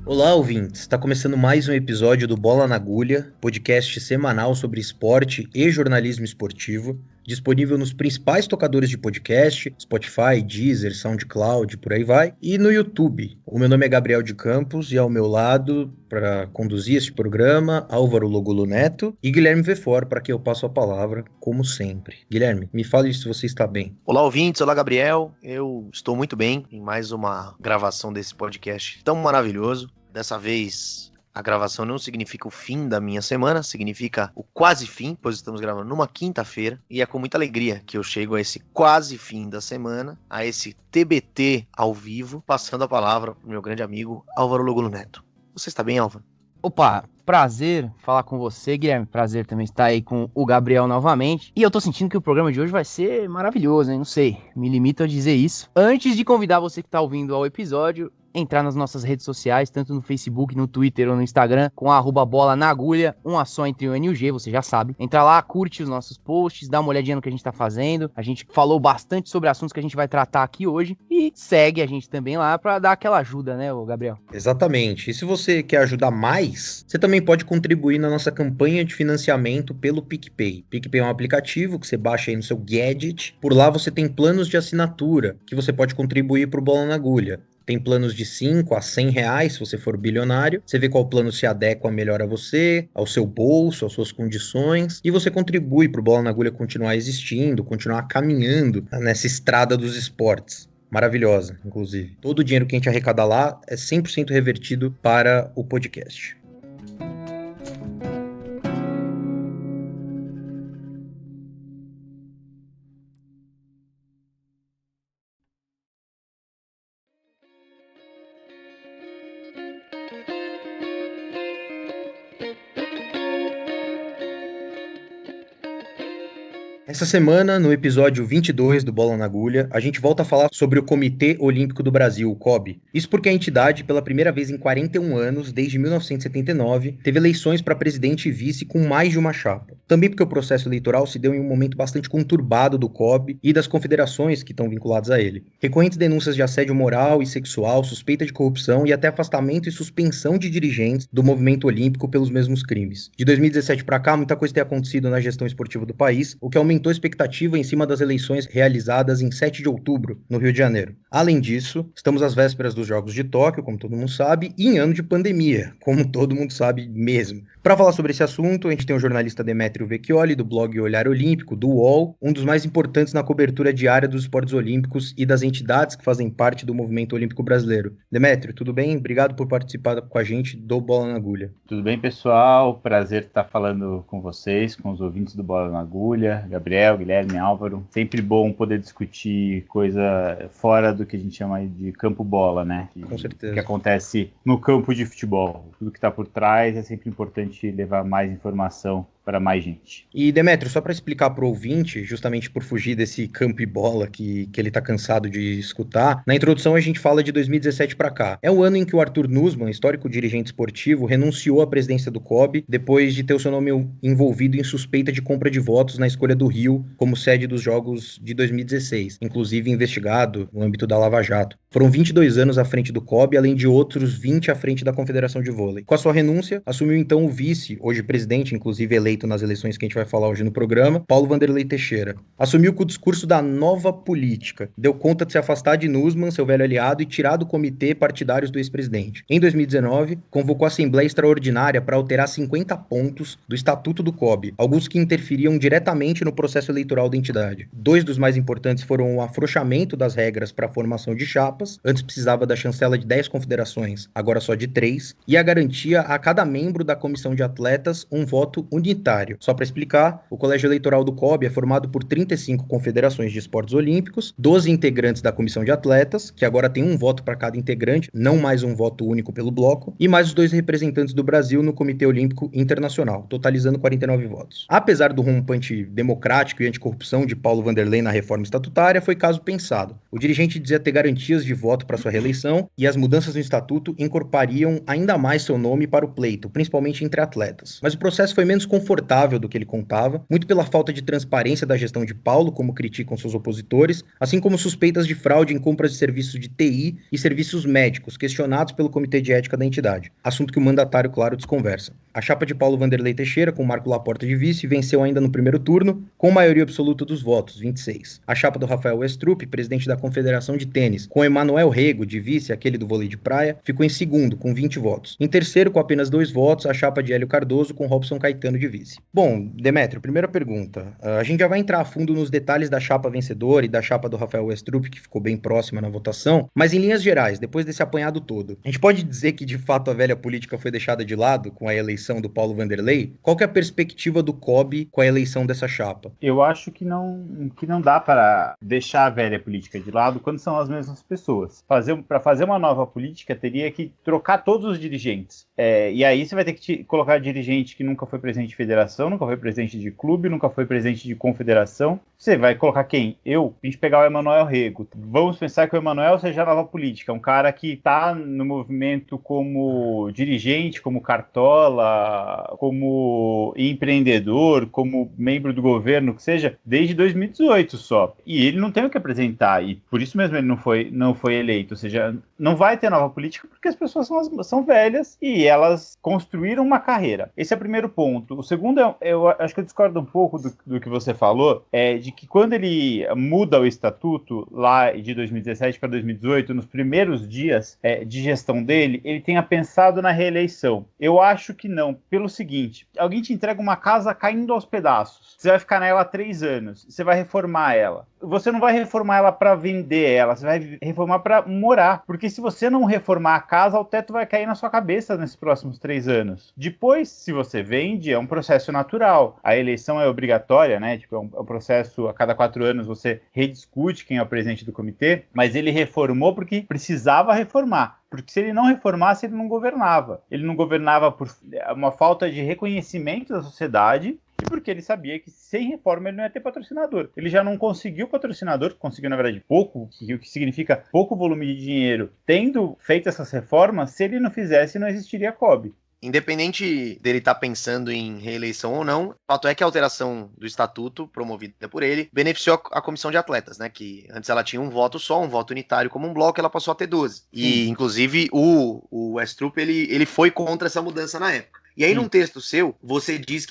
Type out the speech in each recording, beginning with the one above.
Olá, ouvintes! Está começando mais um episódio do Bola na Agulha, podcast semanal sobre esporte e jornalismo esportivo, disponível nos principais tocadores de podcast, Spotify, Deezer, SoundCloud, por aí vai, e no YouTube. O meu nome é Gabriel de Campos e ao meu lado, para conduzir este programa, Álvaro Logulo Neto e Guilherme Vefor, para quem eu passo a palavra, como sempre. Guilherme, me fale se você está bem. Olá, ouvintes. Olá, Gabriel. Eu estou muito bem em mais uma gravação desse podcast tão maravilhoso. Dessa vez, a gravação não significa o fim da minha semana, significa o quase fim, pois estamos gravando numa quinta-feira. E é com muita alegria que eu chego a esse quase fim da semana, a esse TBT ao vivo, passando a palavra para o meu grande amigo Álvaro Logulo Neto. Você está bem, Álvaro? Opa, prazer falar com você, Guilherme. Prazer também estar aí com o Gabriel novamente. E eu tô sentindo que o programa de hoje vai ser maravilhoso, hein? Não sei, me limito a dizer isso. Antes de convidar você que tá ouvindo ao episódio, entrar nas nossas redes sociais, tanto no Facebook, no Twitter ou no Instagram, com a @bola na agulha, uma só entre o N e o G, você já sabe. Entra lá, curte os nossos posts, dá uma olhadinha no que a gente tá fazendo. A gente falou bastante sobre assuntos que a gente vai tratar aqui hoje e segue a gente também lá pra dar aquela ajuda, né, Gabriel? Exatamente. E se você quer ajudar mais, você também pode contribuir na nossa campanha de financiamento pelo PicPay. PicPay é um aplicativo que você baixa aí no seu gadget. Por lá você tem planos de assinatura que você pode contribuir para o Bola na Agulha. Tem planos de 5 a 100 reais, se você for bilionário. Você vê qual plano se adequa melhor a você, ao seu bolso, às suas condições. E você contribui para o Bola na Agulha continuar existindo, continuar caminhando nessa estrada dos esportes. Maravilhosa, inclusive. Todo o dinheiro que a gente arrecada lá é 100% revertido para o podcast. Essa semana, no episódio 22 do Bola na Agulha, a gente volta a falar sobre o Comitê Olímpico do Brasil, o COB. Isso porque a entidade, pela primeira vez em 41 anos, desde 1979, teve eleições para presidente e vice com mais de uma chapa. Também porque o processo eleitoral se deu em um momento bastante conturbado do COB e das confederações que estão vinculadas a ele. Recorrentes denúncias de assédio moral e sexual, suspeita de corrupção e até afastamento e suspensão de dirigentes do movimento olímpico pelos mesmos crimes. De 2017 para cá, muita coisa tem acontecido na gestão esportiva do país, o que aumentou a expectativa em cima das eleições realizadas em 7 de outubro, no Rio de Janeiro. Além disso, estamos às vésperas dos Jogos de Tóquio, como todo mundo sabe, e em ano de pandemia, como todo mundo sabe mesmo. Para falar sobre esse assunto, a gente tem o jornalista Demétrio Vecchioli, do blog Olhar Olímpico, do UOL, um dos mais importantes na cobertura diária dos esportes olímpicos e das entidades que fazem parte do movimento olímpico brasileiro. Demétrio, tudo bem? Obrigado por participar com a gente do Bola na Agulha. Tudo bem, pessoal? Prazer estar falando com vocês, com os ouvintes do Bola na Agulha, Gabriel, Guilherme, Álvaro. Sempre bom poder discutir coisa fora do que a gente chama de campo bola, né? Com certeza. Que acontece no campo de futebol. Tudo que está por trás é sempre importante levar mais informação para mais gente. E, Demétrio, só para explicar para o ouvinte, justamente por fugir desse campo e bola que ele tá cansado de escutar, na introdução a gente fala de 2017 para cá. É o ano em que o Arthur Nussmann, histórico dirigente esportivo, renunciou à presidência do COB depois de ter o seu nome envolvido em suspeita de compra de votos na escolha do Rio como sede dos Jogos de 2016, inclusive investigado no âmbito da Lava Jato. Foram 22 anos à frente do COB, além de outros 20 à frente da Confederação de Vôlei. Com a sua renúncia, assumiu então o vice, hoje presidente, inclusive eleito nas eleições que a gente vai falar hoje no programa, Paulo Vanderlei Teixeira. Assumiu com o discurso da nova política. Deu conta de se afastar de Nussmann, seu velho aliado, e tirar do comitê partidários do ex-presidente. Em 2019, convocou a Assembleia Extraordinária para alterar 50 pontos do Estatuto do COB, alguns que interferiam diretamente no processo eleitoral da entidade. Dois dos mais importantes foram o afrouxamento das regras para a formação de chapas, antes precisava da chancela de 10 confederações, agora só de 3, e a garantia a cada membro da comissão de atletas um voto unitário. Só para explicar, o colégio eleitoral do COB é formado por 35 confederações de esportes olímpicos, 12 integrantes da comissão de atletas, que agora tem um voto para cada integrante, não mais um voto único pelo bloco, e mais os 2 representantes do Brasil no Comitê Olímpico Internacional, totalizando 49 votos. Apesar do rompante democrático e anticorrupção de Paulo Vanderlei na reforma estatutária, foi caso pensado. O dirigente dizia ter garantias de voto para sua reeleição e as mudanças no estatuto incorporariam ainda mais seu nome para o pleito, principalmente entre atletas. Mas o processo foi menos confortável confortável do que ele contava, muito pela falta de transparência da gestão de Paulo, como criticam seus opositores, assim como suspeitas de fraude em compras de serviços de TI e serviços médicos, questionados pelo Comitê de Ética da entidade, assunto que o mandatário, claro, desconversa. A chapa de Paulo Vanderlei Teixeira, com Marco Laporta de vice, venceu ainda no primeiro turno, com maioria absoluta dos votos, 26. A chapa do Rafael Westrup, presidente da Confederação de Tênis, com Emanuel Rego, de vice, aquele do vôlei de praia, ficou em segundo, com 20 votos. Em terceiro, com apenas 2 votos, a chapa de Hélio Cardoso, com Robson Caetano de vice. Bom, Demétrio, primeira pergunta. A gente já vai entrar a fundo nos detalhes da chapa vencedora e da chapa do Rafael Westrup, que ficou bem próxima na votação, mas em linhas gerais, depois desse apanhado todo, a gente pode dizer que de fato a velha política foi deixada de lado com a eleição do Paulo Vanderlei? Qual que é a perspectiva do COB com a eleição dessa chapa? Eu acho que não dá para deixar a velha política de lado quando são as mesmas pessoas. Para fazer uma nova política, teria que trocar todos os dirigentes. E aí você vai ter que colocar dirigente que nunca foi presidente de federação, nunca foi presidente de clube, nunca foi presidente de confederação. Você vai colocar quem? A gente pegar o Emanuel Rego. Vamos pensar que o Emanuel seja a nova política, um cara que está no movimento como dirigente, como cartola, como empreendedor, como membro do governo, que seja, desde 2018 só. E ele não tem o que apresentar, e por isso mesmo ele não foi eleito. Ou seja, não vai ter nova política porque as pessoas são velhas e elas construíram uma carreira. Esse é o primeiro ponto. O segundo, eu acho que eu discordo um pouco do que você falou, de que quando ele muda o estatuto lá de 2017 para 2018, nos primeiros dias de gestão dele, ele tenha pensado na reeleição. Eu acho que não, pelo seguinte: alguém te entrega uma casa caindo aos pedaços, você vai ficar nela 3 anos, você vai reformar ela. Você não vai reformar ela para vender ela, você vai reformar para morar, porque se você não reformar a casa, o teto vai cair na sua cabeça nesses próximos 3 anos. Depois, se você vende, é um processo natural. A eleição é obrigatória, né? Tipo, é um processo, a cada 4 anos você rediscute quem é o presidente do comitê, mas ele reformou porque precisava reformar. Porque se ele não reformasse, ele não governava. Ele não governava por uma falta de reconhecimento da sociedade e porque ele sabia que sem reforma ele não ia ter patrocinador. Ele já não conseguiu patrocinador, conseguiu, na verdade, pouco, o que significa pouco volume de dinheiro. Tendo feito essas reformas, se ele não fizesse, não existiria COB. Independente dele estar pensando em reeleição ou não, o fato é que a alteração do estatuto, promovida por ele, beneficiou a comissão de atletas, né? Que antes ela tinha um voto só, um voto unitário como um bloco, ela passou a ter 12. E, inclusive, o Westrup, ele foi contra essa mudança na época. E aí, num texto seu, você disse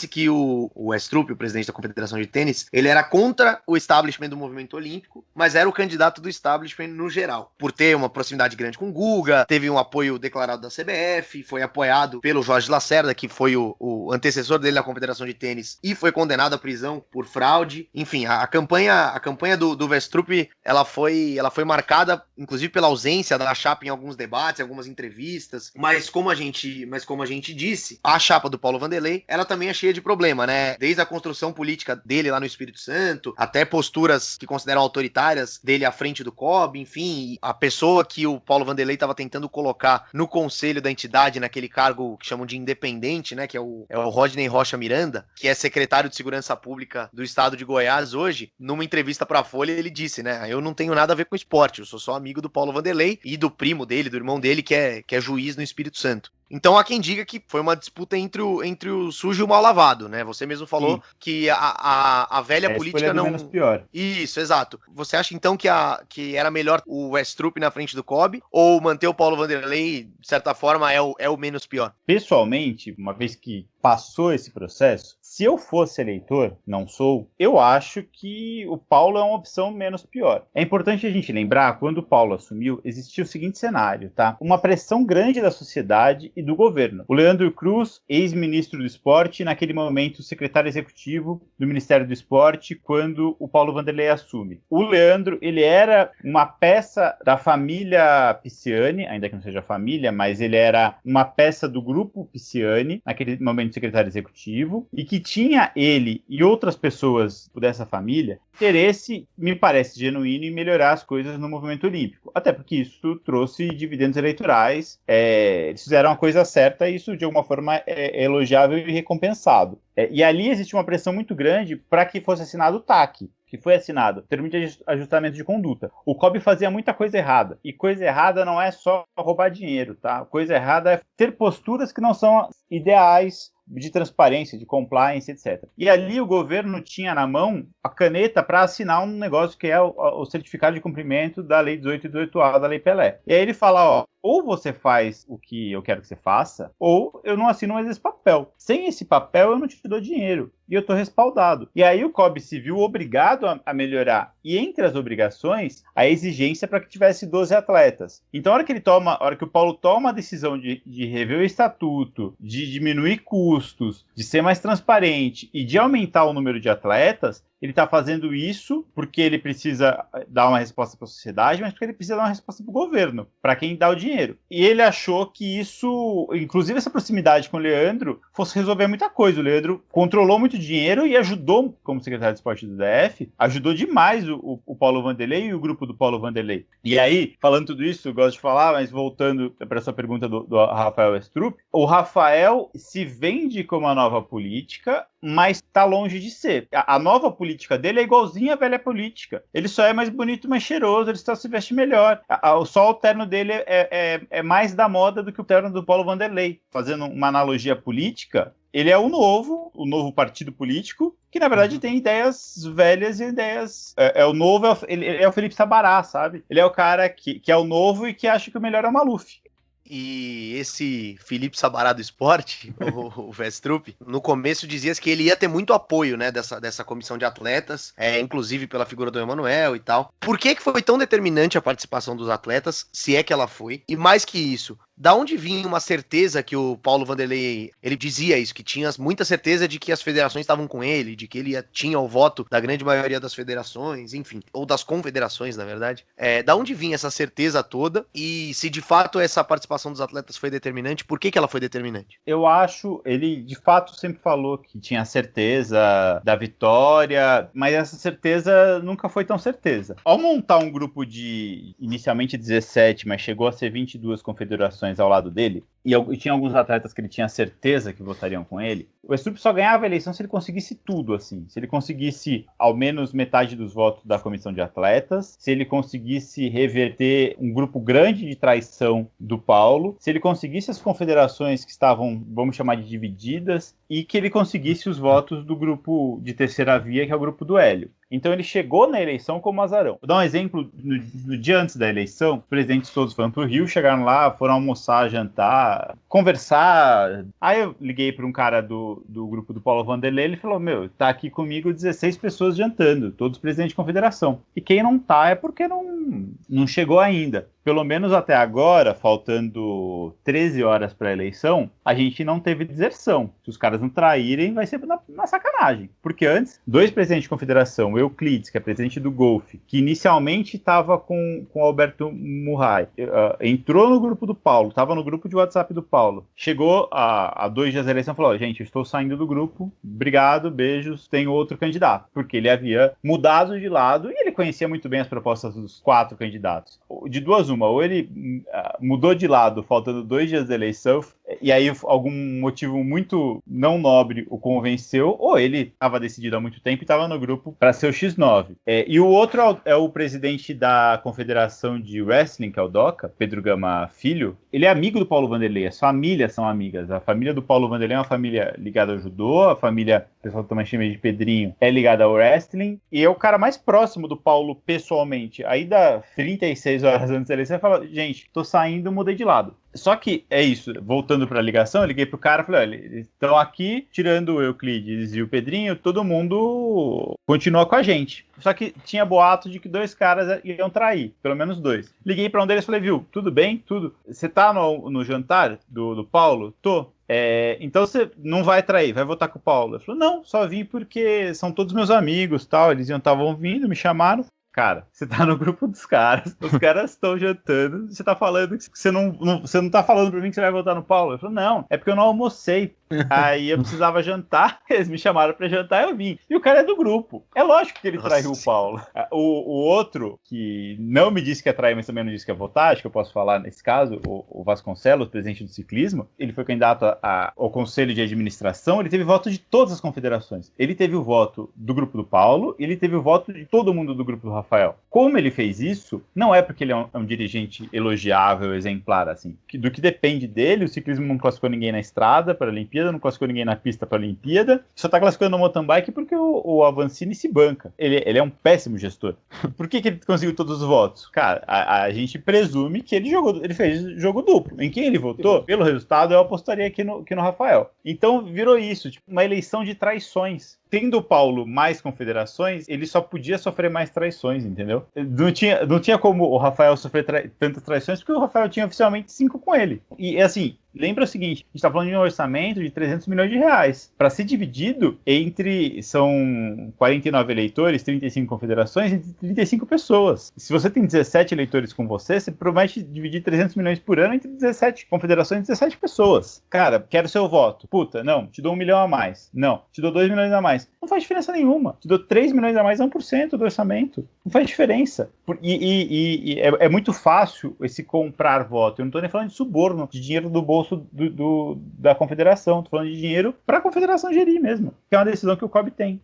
que o Westrup, o presidente da Confederação de Tênis, ele era contra o establishment do movimento olímpico, mas era o candidato do establishment no geral. Por ter uma proximidade grande com o Guga, teve um apoio declarado da CBF, foi apoiado pelo Jorge Lacerda, que foi o antecessor dele na Confederação de Tênis, e foi condenado à prisão por fraude. Enfim, a campanha do Westrup, ela foi marcada, inclusive, pela ausência da chapa em alguns debates, algumas entrevistas, mas como a gente disse, a chapa do Paulo Vanderlei, ela também é cheia de problema, né? Desde a construção política dele lá no Espírito Santo, até posturas que consideram autoritárias dele à frente do COB, enfim, a pessoa que o Paulo Vanderlei estava tentando colocar no conselho da entidade, naquele cargo que chamam de independente, né? Que é o Rodney Rocha Miranda, que é secretário de Segurança Pública do estado de Goiás hoje. Numa entrevista para a Folha, ele disse, né? Eu não tenho nada a ver com esporte, eu sou só amigo do Paulo Vanderlei e do primo dele, do irmão dele, que é juiz no Espírito Santo. Então há quem diga que foi uma disputa entre o sujo e o mal lavado, né? Você mesmo falou que a velha política não... menos pior. Isso, exato. Você acha então que era melhor o Westrup na frente do COB ou manter o Paulo Vanderlei, de certa forma, é o menos pior? Pessoalmente, uma vez que passou esse processo, se eu fosse eleitor, não sou, eu acho que o Paulo é uma opção menos pior. É importante a gente lembrar, quando o Paulo assumiu, existia o seguinte cenário, tá? Uma pressão grande da sociedade e do governo. O Leandro Cruz, ex-ministro do esporte, naquele momento secretário executivo do Ministério do Esporte, quando o Paulo Vanderlei assume. O Leandro, ele era uma peça da família Pisciani, ainda que não seja família, mas ele era uma peça do grupo Pisciani, naquele momento secretário executivo, e que tinha ele e outras pessoas dessa família interesse, me parece genuíno, em melhorar as coisas no movimento olímpico. Até porque isso trouxe dividendos eleitorais, eles fizeram a coisa certa e isso de alguma forma é elogiável e recompensado. E ali existe uma pressão muito grande para que fosse assinado o TAC, que foi assinado, termo de ajustamento de conduta. O COB fazia muita coisa errada, e coisa errada não é só roubar dinheiro, tá? Coisa errada é ter posturas que não são ideais de transparência, de compliance, etc. E ali o governo tinha na mão a caneta para assinar um negócio que é o certificado de cumprimento da Lei 18 e 18A da Lei Pelé. E aí ele fala, ó, ou você faz o que eu quero que você faça, ou eu não assino mais esse papel. Sem esse papel, eu não te dou dinheiro. E eu estou respaldado. E aí o COB se viu obrigado a melhorar. E entre as obrigações, a exigência para que tivesse 12 atletas. Então, a hora que o Paulo toma a decisão de rever o estatuto, de diminuir custos, de ser mais transparente e de aumentar o número de atletas, ele está fazendo isso porque ele precisa dar uma resposta para a sociedade, mas porque ele precisa dar uma resposta para o governo, para quem dá o dinheiro. E ele achou que isso, inclusive essa proximidade com o Leandro, fosse resolver muita coisa. O Leandro controlou muito dinheiro e ajudou, como secretário de esporte do DF, ajudou demais o Paulo Vanderlei e o grupo do Paulo Vanderlei. E aí, falando tudo isso, eu gosto de falar, mas voltando para essa pergunta do Rafael Estrup, o Rafael se vende como a nova política, mas está longe de ser. A nova política dele é igualzinha à velha política. Ele só é mais bonito, mais cheiroso, ele só se veste melhor. Só o terno dele é mais da moda do que o terno do Paulo Vanderlei. Fazendo uma analogia política, ele é o novo partido político, que na verdade tem ideias velhas e ideias... o novo, ele é o Felipe Sabará, sabe? Ele é o cara que é o novo e que acha que o melhor é o Maluf. E esse Felipe Sabará do esporte, o Vestrup, no começo dizia que ele ia ter muito apoio, né, dessa comissão de atletas, inclusive pela figura do Emanuel e tal. Por que foi tão determinante a participação dos atletas, se é que ela foi? E mais que isso, da onde vinha uma certeza que o Paulo Vanderlei, ele dizia isso, que tinha muita certeza de que as federações estavam com ele, de que ele tinha o voto da grande maioria das federações, enfim, ou das confederações, na verdade. Da onde vinha essa certeza toda e se de fato essa participação dos atletas foi determinante, por que ela foi determinante? Eu acho, ele de fato sempre falou que tinha certeza da vitória, mas essa certeza nunca foi tão certeza. Ao montar um grupo de inicialmente 17, mas chegou a ser 22 confederações ao lado dele, e tinha alguns atletas que ele tinha certeza que votariam com ele, o Estrup só ganhava a eleição se ele conseguisse tudo, assim. Se ele conseguisse ao menos metade dos votos da comissão de atletas, se ele conseguisse reverter um grupo grande de traição do Paulo, se ele conseguisse as confederações que estavam, vamos chamar de divididas, e que ele conseguisse os votos do grupo de terceira via, que é o grupo do Hélio. Então ele chegou na eleição como azarão. Vou dar um exemplo, no dia antes da eleição, os presidentes todos foram pro Rio, chegaram lá, foram almoçar, jantar, conversar. Aí eu liguei para um cara do grupo do Paulo Vanderlei, ele falou, tá aqui comigo 16 pessoas jantando, todos presidentes de confederação. E quem não tá é porque não chegou ainda. Pelo menos até agora, faltando 13 horas para a eleição, a gente não teve deserção. Se os caras não traírem, vai ser na sacanagem. Porque antes, 2 presidentes de confederação, o Euclides, que é presidente do Golfe, que inicialmente estava com o Alberto Murray, entrou no grupo do Paulo, estava no grupo de WhatsApp do Paulo, chegou a 2 dias da eleição e falou, gente, eu estou saindo do grupo, obrigado, beijos, tem outro candidato. Porque ele havia mudado de lado e ele conhecia muito bem as propostas dos 4 candidatos. De duas uma, ou ele mudou de lado faltando 2 dias da eleição, e aí algum motivo muito não nobre o convenceu, ou ele estava decidido há muito tempo e estava no grupo para ser o X9. E o outro é o presidente da Confederação de Wrestling, que é o DOCA, Pedro Gama Filho. Ele é amigo do Paulo Vanderlei, as famílias são amigas. A família do Paulo Vanderlei é uma família ligada ao judô, a família, o pessoal também chama de Pedrinho, é ligada ao wrestling, e é o cara mais próximo do Paulo pessoalmente. Aí dá 36 horas antes da eleição, fala, gente, tô saindo, mudei de lado. Só que é isso, voltando para a ligação, eu liguei pro cara e falei, olha, eles estão aqui, tirando o Euclides e o Pedrinho, todo mundo continua com a gente. Só que tinha boato de que 2 caras iam trair, pelo menos 2. Liguei para um deles e falei, viu, tudo bem? Tudo. Você tá no jantar do Paulo? Tô. Então você não vai trair, vai votar com o Paulo. Ele falou, não, só vim porque são todos meus amigos, tal, eles estavam vindo, me chamaram. Cara, você tá no grupo dos caras, os caras estão jantando, você tá falando que você não tá falando pra mim que você vai votar no Paulo? Eu falo, não, é porque eu não almocei. Aí eu precisava jantar, eles me chamaram pra jantar, eu vim. E o cara é do grupo. É lógico que ele traiu o Paulo. O outro, que não me disse que ia trair, mas também não disse que ia votar, acho que eu posso falar nesse caso, o Vasconcelos, presidente do ciclismo, ele foi candidato ao Conselho de Administração, ele teve voto de todas as confederações. Ele teve o voto do grupo do Paulo, ele teve o voto de todo mundo do grupo do Rafael. Rafael. Como ele fez isso, não é porque ele é um dirigente elogiável, exemplar, assim. Do que depende dele, o ciclismo não classificou ninguém na estrada para a Olimpíada, não classificou ninguém na pista para a Olimpíada, só tá classificando no mountain bike porque o Avancini se banca. Ele é um péssimo gestor. Por que ele conseguiu todos os votos? Cara, a gente presume que ele fez jogo duplo. Em quem ele votou, pelo resultado, eu apostaria aqui no Rafael. Então, virou isso, tipo, uma eleição de traições. Tendo o Paulo mais confederações, ele só podia sofrer mais traições, entendeu? Não tinha como o Rafael sofrer tantas traições, porque o Rafael tinha oficialmente 5 com ele. E assim, lembra o seguinte, a gente tá falando de um orçamento de 300 milhões de reais, para ser dividido são 49 eleitores, 35 confederações, entre 35 pessoas. Se você tem 17 eleitores com você promete dividir 300 milhões por ano entre 17 confederações e 17 pessoas. Cara, quero seu voto. Puta, não, te dou 1 milhão a mais. Não, te dou 2 milhões a mais. Não faz diferença nenhuma. Te dou 3 milhões a mais, 1% do orçamento. Não faz diferença. E é muito fácil esse comprar voto. Eu não tô nem falando de suborno, de dinheiro do bolso da confederação. Tô falando de dinheiro para a confederação gerir mesmo. Que é uma decisão que o COB tem.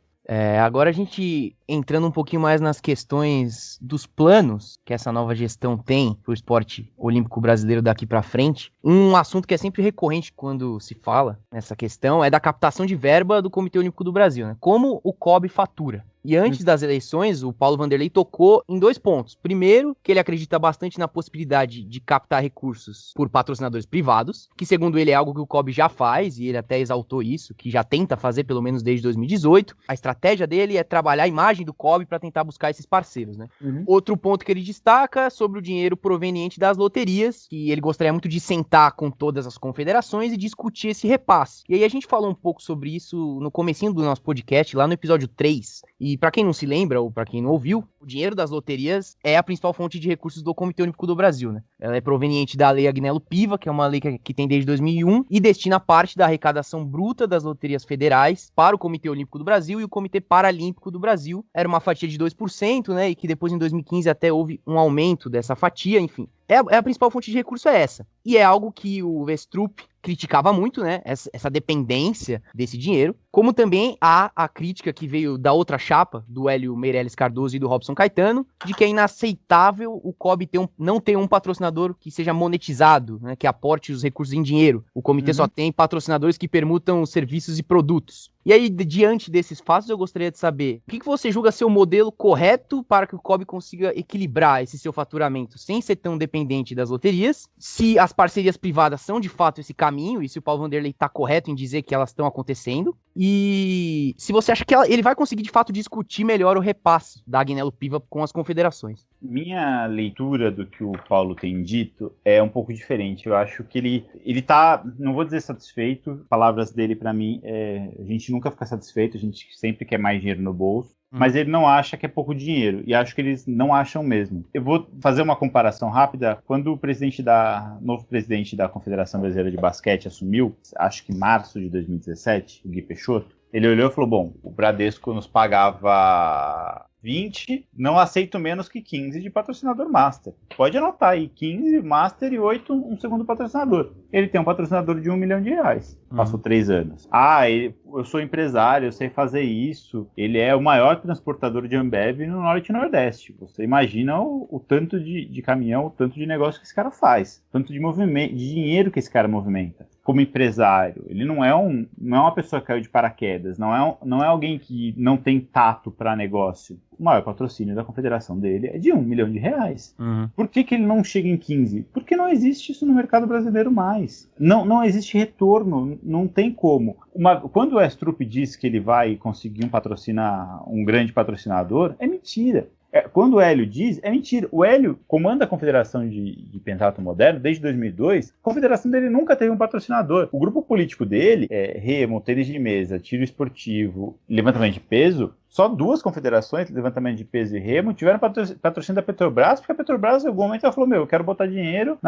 Agora a gente entrando um pouquinho mais nas questões dos planos que essa nova gestão tem para o esporte olímpico brasileiro daqui para frente, um assunto que é sempre recorrente quando se fala nessa questão é da captação de verba do Comitê Olímpico do Brasil, né? Como o COB fatura. E antes das eleições, o Paulo Vanderlei tocou em 2 pontos. Primeiro, que ele acredita bastante na possibilidade de captar recursos por patrocinadores privados, que segundo ele é algo que o COB já faz, e ele até exaltou isso, que já tenta fazer pelo menos desde 2018. A estratégia dele é trabalhar a imagem do COB para tentar buscar esses parceiros, né? Outro ponto que ele destaca sobre o dinheiro proveniente das loterias, que ele gostaria muito de sentar com todas as confederações e discutir esse repasse. E aí a gente falou um pouco sobre isso no comecinho do nosso podcast, lá no episódio 3, e para quem não se lembra, ou para quem não ouviu, o dinheiro das loterias é a principal fonte de recursos do Comitê Olímpico do Brasil, né? Ela é proveniente da Lei Agnello-Piva, que é uma lei que tem desde 2001, e destina parte da arrecadação bruta das loterias federais para o Comitê Olímpico do Brasil e o Comitê Paralímpico do Brasil. Era uma fatia de 2%, né? E que depois, em 2015, até houve um aumento dessa fatia, enfim. A principal fonte de recurso é essa. E é algo que o Westrup criticava muito, né? Essa dependência desse dinheiro. Como também há a crítica que veio da outra chapa, do Hélio Meirelles Cardoso e do Robson Caetano, de que é inaceitável o COB não ter um patrocinador que seja monetizado, né? Que aporte os recursos em dinheiro. O comitê só tem patrocinadores que permutam serviços e produtos. E aí, diante desses fatos, eu gostaria de saber o que você julga ser o modelo correto para que o COB consiga equilibrar esse seu faturamento sem ser tão dependente das loterias, se as parcerias privadas são de fato esse caminho e se o Paulo Vanderlei está correto em dizer que elas estão acontecendo, e se você acha que ele vai conseguir de fato discutir melhor o repasse da Agnello-Piva com as confederações. Minha leitura do que o Paulo tem dito é um pouco diferente. Eu acho que ele tá, não vou dizer satisfeito, palavras dele para mim, a gente nunca fica satisfeito, a gente sempre quer mais dinheiro no bolso, mas ele não acha que é pouco dinheiro, e acho que eles não acham mesmo. Eu vou fazer uma comparação rápida. Quando o novo presidente da Confederação Brasileira de Basquete assumiu, acho que em março de 2017, o Gui Peixoto, ele olhou e falou, bom, o Bradesco nos pagava 20, não aceito menos que 15 de patrocinador master. Pode anotar aí, 15 master e 8 um segundo patrocinador. Ele tem um patrocinador de R$1 milhão. Passou 3 anos. Eu sou empresário, eu sei fazer isso. Ele é o maior transportador de Ambev no Norte e Nordeste. Você imagina o tanto de caminhão, o tanto de negócio que esse cara faz. O tanto de movimento, de dinheiro que esse cara movimenta. Como empresário, ele não é uma pessoa que caiu de paraquedas, não é alguém que não tem tato para negócio. O maior patrocínio da confederação dele é de R$1 milhão. Por que ele não chega em 15? Porque não existe isso no mercado brasileiro mais. Não existe retorno, não tem como. Quando o Westrup diz que ele vai conseguir um grande patrocinador, é mentira. Quando o Hélio diz, é mentira. O Hélio comanda a Confederação de Pentatlo Moderno desde 2002. A confederação dele nunca teve um patrocinador. O grupo político dele, remo, tênis de mesa, tiro esportivo, levantamento de peso, só 2 confederações, levantamento de peso e remo, tiveram patrocínio da Petrobras, porque a Petrobras, em algum momento, ela falou, eu quero botar dinheiro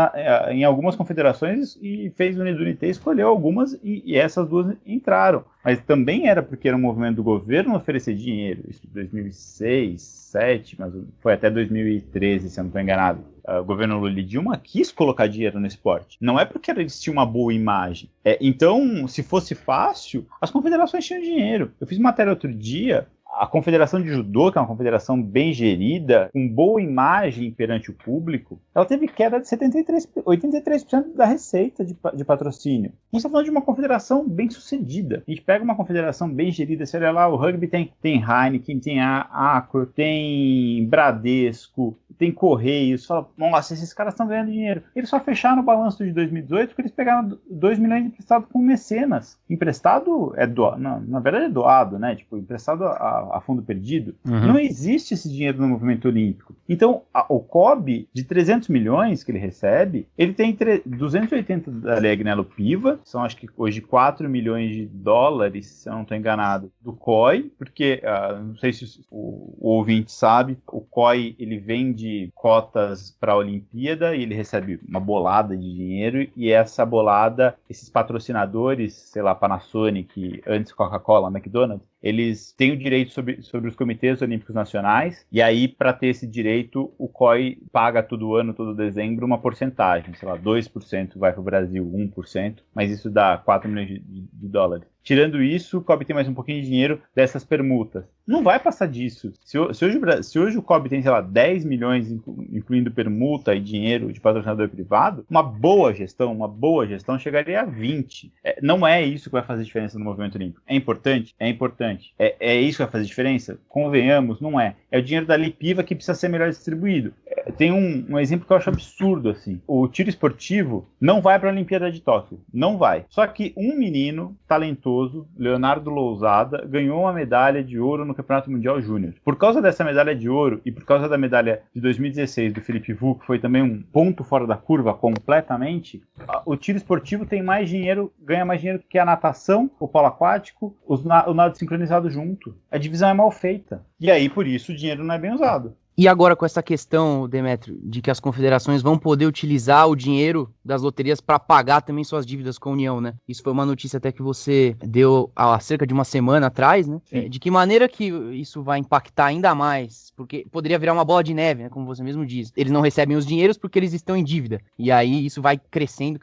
em algumas confederações, e fez Unidunité, escolheu algumas, e essas 2 entraram. Mas também era porque era um movimento do governo oferecer dinheiro. Isso em 2006, 2007, mas foi até 2013, se eu não estou enganado. O governo Lula e Dilma quis colocar dinheiro no esporte. Não é porque eles tinham uma boa imagem. Então, se fosse fácil, as confederações tinham dinheiro. Eu fiz matéria outro dia, a Confederação de Judô, que é uma confederação bem gerida, com boa imagem perante o público, ela teve queda de 83% da receita de patrocínio. A gente está falando de uma confederação bem sucedida. A gente pega uma confederação bem gerida, você olha lá, o rugby tem Heineken, tem a Accor, tem Bradesco, tem Correios. Você fala, nossa, esses caras estão ganhando dinheiro. Eles só fecharam o balanço de 2018 porque eles pegaram 2 milhões emprestado com mecenas. Emprestado é doado, na verdade é doado, né? Tipo, emprestado a fundo perdido. Uhum. Não existe esse dinheiro no movimento olímpico. Então, o COB, de 300 milhões que ele recebe, ele tem 280 da Lei Agnello Piva, são acho que hoje 4 milhões de dólares, se eu não estou enganado, do COI, porque, não sei se o ouvinte sabe, o COI ele vende cotas para a Olimpíada e ele recebe uma bolada de dinheiro, e essa bolada, esses patrocinadores, sei lá, Panasonic, antes Coca-Cola, McDonald's, eles têm o direito sobre os comitês olímpicos nacionais, e aí, para ter esse direito, o COI paga todo ano, todo dezembro, uma porcentagem, sei lá, 2% vai para o Brasil, 1%, mas isso dá 4 milhões de dólares. Tirando isso, o COB tem mais um pouquinho de dinheiro dessas permutas. Não vai passar disso. Se hoje o COB tem, sei lá, 10 milhões, incluindo permuta e dinheiro de patrocinador privado, uma boa gestão chegaria a 20. Não é isso que vai fazer diferença no movimento olímpico. É importante? É importante. É isso que vai fazer diferença? Convenhamos, não é. É o dinheiro da Lei Piva que precisa ser melhor distribuído. Tem um exemplo que eu acho absurdo, assim. O tiro esportivo não vai para a Olimpíada de Tóquio. Não vai. Só que um menino talentoso, Leonardo Lousada, ganhou uma medalha de ouro no Campeonato Mundial Júnior. Por causa dessa medalha de ouro e por causa da medalha de 2016 do Felipe Vu, que foi também um ponto fora da curva completamente, o tiro esportivo tem mais dinheiro, ganha mais dinheiro que a natação, o polo aquático, o nado sincronizado junto. A divisão é mal feita. E aí, por isso, o dinheiro não é bem usado. E agora com essa questão, Demétrio, de que as confederações vão poder utilizar o dinheiro das loterias para pagar também suas dívidas com a União, né? Isso foi uma notícia até que você deu há cerca de uma semana atrás, né? De que maneira que isso vai impactar ainda mais? Porque poderia virar uma bola de neve, né? Como você mesmo diz. Eles não recebem os dinheiros porque eles estão em dívida. E aí isso vai crescendo.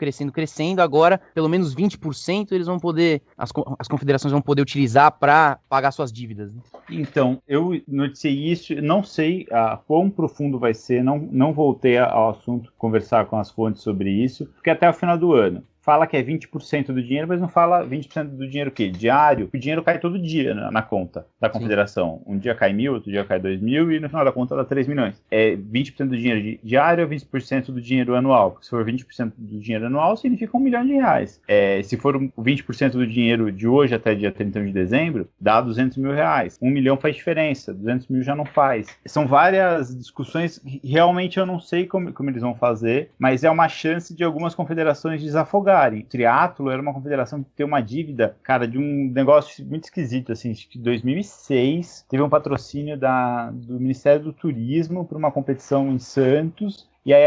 Agora, pelo menos 20% eles vão poder, as confederações vão poder utilizar para pagar suas dívidas, né? Então, eu noticiei isso, não sei quão profundo vai ser, não voltei ao assunto, conversar com as fontes sobre isso, porque até o final do ano fala que é 20% do dinheiro, mas não fala 20% do dinheiro o quê? Diário. O dinheiro cai todo dia na conta da confederação. Sim. Um dia cai 1.000, outro dia cai 2.000 e no final da conta dá 3 milhões. É 20% do dinheiro diário ou 20% do dinheiro anual? Porque se for 20% do dinheiro anual, significa R$1 milhão. Se for 20% do dinheiro de hoje até dia 31 de dezembro, dá R$200 mil. 1 milhão faz diferença, 200 mil já não faz. São várias discussões que realmente eu não sei como eles vão fazer, mas é uma chance de algumas confederações desafogar. O triatlo era uma confederação que tem uma dívida, cara, de um negócio muito esquisito, assim, acho que em 2006 teve um patrocínio do Ministério do Turismo para uma competição em Santos. E aí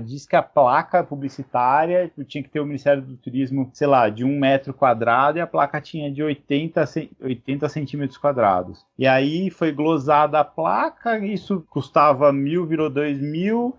diz que a placa publicitária tinha que ter o Ministério do Turismo, sei lá, de 1 metro quadrado, e a placa tinha de 80 centímetros quadrados. E aí foi glosada a placa, isso custava 1.000, virou 2.000.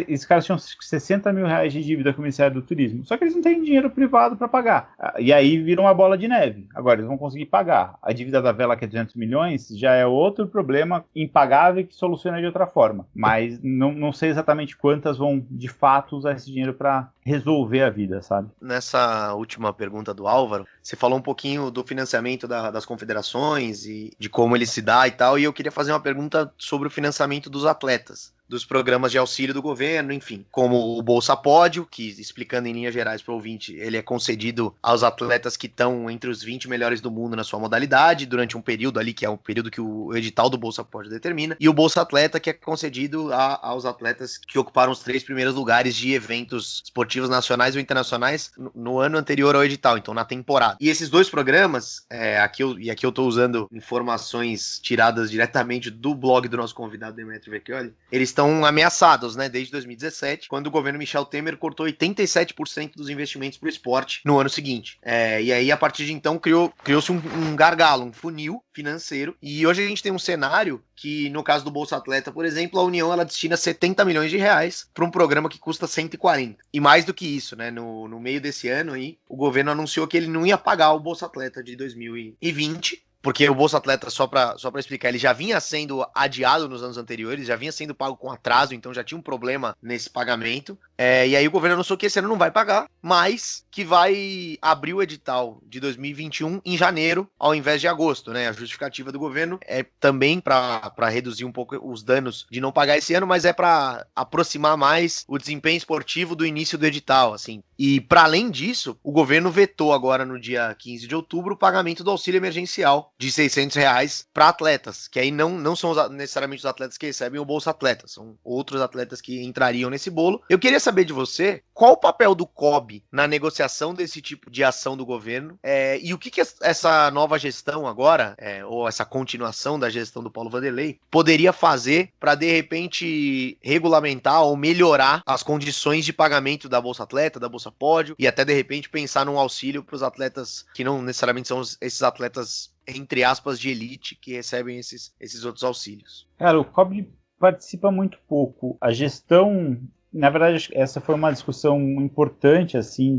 Esses caras tinham 60 mil reais de dívida com o Ministério do Turismo. Só que eles não têm dinheiro privado para pagar. E aí virou uma bola de neve. Agora eles vão conseguir pagar. A dívida da vela, que é 200 milhões, já é outro problema impagável que soluciona de outra forma. Mas não sei exatamente quantas vão, de fato, usar esse dinheiro para resolver a vida, sabe? Nessa última pergunta do Álvaro, você falou um pouquinho do financiamento das confederações e de como ele se dá e tal, e eu queria fazer uma pergunta sobre o financiamento dos atletas, dos programas de auxílio do governo, enfim, como o Bolsa Pódio, que, explicando em linhas gerais para o ouvinte, ele é concedido aos atletas que estão entre os 20 melhores do mundo na sua modalidade, durante um período ali, que é um período que o edital do Bolsa Pódio determina, e o Bolsa Atleta, que é concedido aos atletas que ocuparam os 3 primeiros lugares de eventos esportivos nacionais ou internacionais no ano anterior ao edital, então na temporada. E esses dois programas, aqui eu estou usando informações tiradas diretamente do blog do nosso convidado, Demetrio Vecchioli, eles estão ameaçados, né, desde 2017, quando o governo Michel Temer cortou 87% dos investimentos para o esporte no ano seguinte. E aí, a partir de então, criou-se um gargalo, um funil financeiro, e hoje a gente tem um cenário que, no caso do Bolsa Atleta, por exemplo, a União ela destina 70 milhões de reais para um programa que custa 140. E mais do que isso, né, no meio desse ano aí, o governo anunciou que ele não ia pagar o Bolsa Atleta de 2020, porque o Bolsa Atleta, só pra explicar, ele já vinha sendo adiado nos anos anteriores, já vinha sendo pago com atraso, então já tinha um problema nesse pagamento. E aí o governo anunciou que esse ano não vai pagar, mas que vai abrir o edital de 2021 em janeiro, ao invés de agosto, né? A justificativa do governo é também para reduzir um pouco os danos de não pagar esse ano, mas é para aproximar mais o desempenho esportivo do início do edital, assim. E para além disso, o governo vetou agora no dia 15 de outubro o pagamento do auxílio emergencial de R$600 para atletas, que aí não são necessariamente os atletas que recebem o Bolsa Atleta, são outros atletas que entrariam nesse bolo. Eu queria saber de você qual o papel do COB na negociação desse tipo de ação do governo, e o que essa nova gestão agora, ou essa continuação da gestão do Paulo Vanderlei, poderia fazer para, de repente, regulamentar ou melhorar as condições de pagamento da Bolsa Atleta, da Bolsa Pódio, e até, de repente, pensar num auxílio para os atletas que não necessariamente são esses atletas, entre aspas, de elite, que recebem esses outros auxílios. Cara, o COB participa muito pouco. A gestão, na verdade, essa foi uma discussão importante, assim,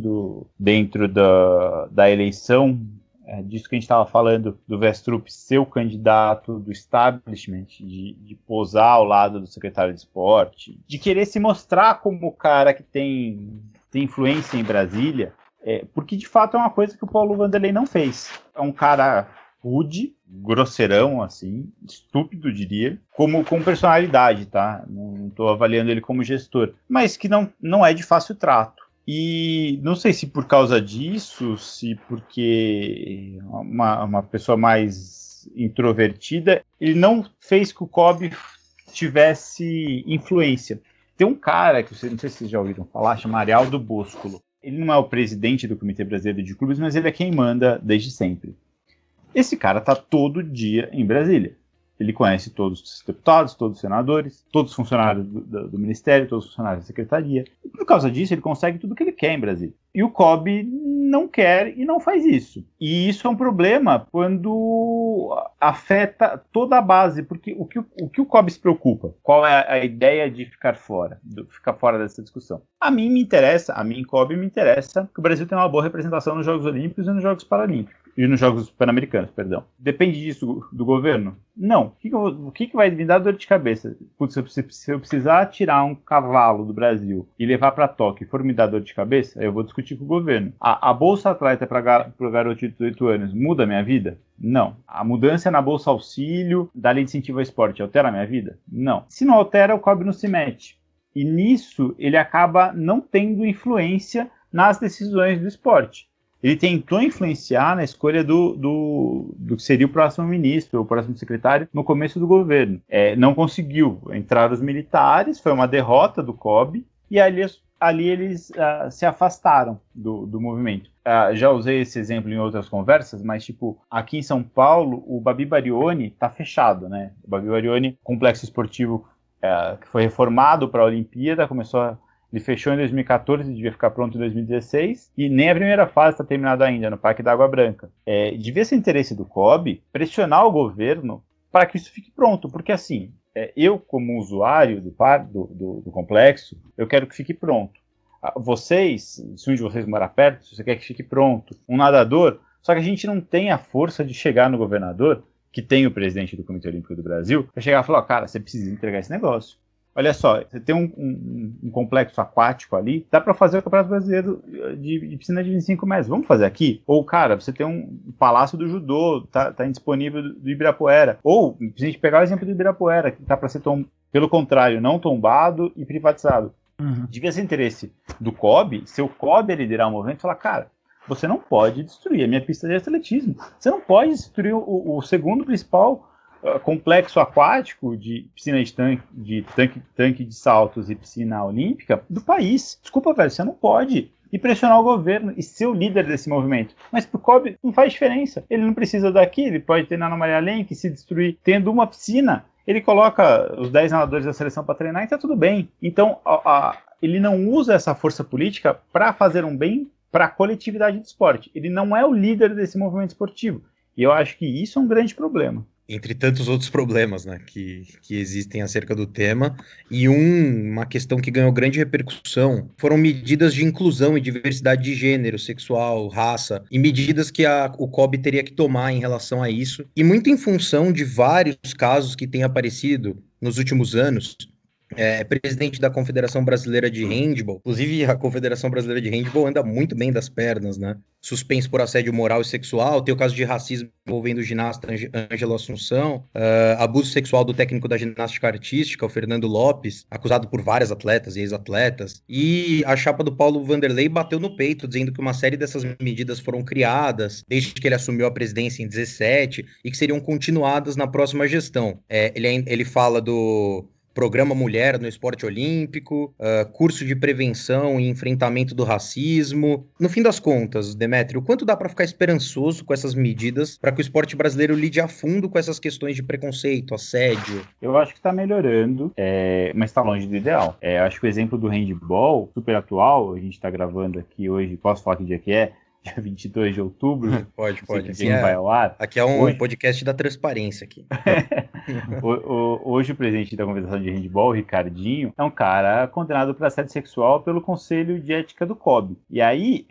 dentro da eleição, disso que a gente estava falando, do Westrup ser o candidato do establishment, de posar ao lado do secretário de esporte, de querer se mostrar como o cara que tem influência em Brasília, porque de fato é uma coisa que o Paulo Vanderlei não fez. É um cara rude, grosseirão, assim, estúpido, diria, como personalidade, tá? Não estou avaliando ele como gestor, mas que não é de fácil trato. E não sei se por causa disso, se porque uma pessoa mais introvertida, ele não fez que o COB tivesse influência. Tem um cara, que não sei se vocês já ouviram falar, chama Arialdo Boscolo. Ele não é o presidente do Comitê Brasileiro de Clubes, mas ele é quem manda desde sempre. Esse cara está todo dia em Brasília. Ele conhece todos os deputados, todos os senadores, todos os funcionários do Ministério, todos os funcionários da Secretaria. E por causa disso, ele consegue tudo o que ele quer em Brasília. E o COB não quer e não faz isso. E isso é um problema quando afeta toda a base, porque o que o COB se preocupa? Qual é a ideia de ficar fora dessa discussão? A mim, COB, me interessa que o Brasil tenha uma boa representação nos Jogos Olímpicos e nos Jogos Paralímpicos. E nos Jogos Pan-Americanos, perdão. Depende disso do governo? Não. O que vai me dar dor de cabeça? Putz, se eu precisar tirar um cavalo do Brasil e levar para Tóquio e for me dar dor de cabeça, eu vou discutir com o governo. A Bolsa Atleta para o garoto de 18 anos muda a minha vida? Não. A mudança na Bolsa Auxílio da Lei de Incentivo ao Esporte altera a minha vida? Não. Se não altera, o COB não se mete. E nisso, ele acaba não tendo influência nas decisões do esporte. Ele tentou influenciar na escolha do que seria o próximo ministro, o próximo secretário, no começo do governo. Não conseguiu. Entraram os militares, foi uma derrota do COB, e ali eles se afastaram do movimento. Já usei esse exemplo em outras conversas, mas tipo, aqui em São Paulo, o Babi Barioni está fechado, né? O Babi Barioni, complexo esportivo que foi reformado para a Olimpíada, ele fechou em 2014, devia ficar pronto em 2016, e nem a primeira fase está terminada ainda, no Parque da Água Branca. Devia ser interesse do COB pressionar o governo para que isso fique pronto, porque assim, eu como usuário do complexo, eu quero que fique pronto. Vocês, se um de vocês morar perto, se você quer que fique pronto, um nadador, só que a gente não tem a força de chegar no governador, que tem o presidente do Comitê Olímpico do Brasil, para chegar e falar, cara, você precisa entregar esse negócio. Olha só, você tem um complexo aquático ali, dá para fazer o Campeonato Brasileiro de piscina de 25 metros. Vamos fazer aqui? Ou, cara, você tem um Palácio do Judô, tá indisponível do Ibirapuera. Ou, se a gente pegar o exemplo do Ibirapuera, que tá para ser, pelo contrário, não tombado e privatizado. Uhum. Devia ser interesse do COB, se o COB liderar o movimento, falar, cara, você não pode destruir a minha pista de atletismo. Você não pode destruir o segundo principal complexo aquático de piscina de tanque de saltos e piscina olímpica do país. Desculpa, velho, você não pode. E pressionar o governo e ser o líder desse movimento. Mas pro COB não faz diferença. Ele não precisa daqui, ele pode treinar no Maria Lenk, se destruir tendo uma piscina. Ele coloca os 10 nadadores da seleção para treinar e tá tudo bem. Então, ele não usa essa força política para fazer um bem para a coletividade do esporte. Ele não é o líder desse movimento esportivo. E eu acho que isso é um grande problema. Entre tantos outros problemas, né, que existem acerca do tema, e uma questão que ganhou grande repercussão foram medidas de inclusão e diversidade de gênero, sexual, raça, e medidas que o COB teria que tomar em relação a isso, e muito em função de vários casos que têm aparecido nos últimos anos. Presidente da Confederação Brasileira de Handball. Inclusive, a Confederação Brasileira de Handball anda muito bem das pernas, né? Suspenso por assédio moral e sexual. Tem o caso de racismo envolvendo o ginasta Ângelo Assunção. Abuso sexual do técnico da ginástica artística, o Fernando Lopes, acusado por várias atletas e ex-atletas. E a chapa do Paulo Vanderlei bateu no peito, dizendo que uma série dessas medidas foram criadas desde que ele assumiu a presidência em 2017 e que seriam continuadas na próxima gestão. Ele fala do Programa Mulher no Esporte Olímpico, curso de prevenção e enfrentamento do racismo. No fim das contas, Demétrio, quanto dá para ficar esperançoso com essas medidas para que o esporte brasileiro lide a fundo com essas questões de preconceito, assédio? Eu acho que está melhorando, mas está longe do ideal. Acho que o exemplo do handball, super atual, a gente está gravando aqui hoje, posso falar que dia que é? Dia 22 de outubro. Pode. Aqui vai ao ar. Aqui é um podcast da transparência aqui. Hoje o presidente da Confederação de Handball, o Ricardinho, é um cara condenado por assédio sexual pelo Conselho de Ética do COB. E aí,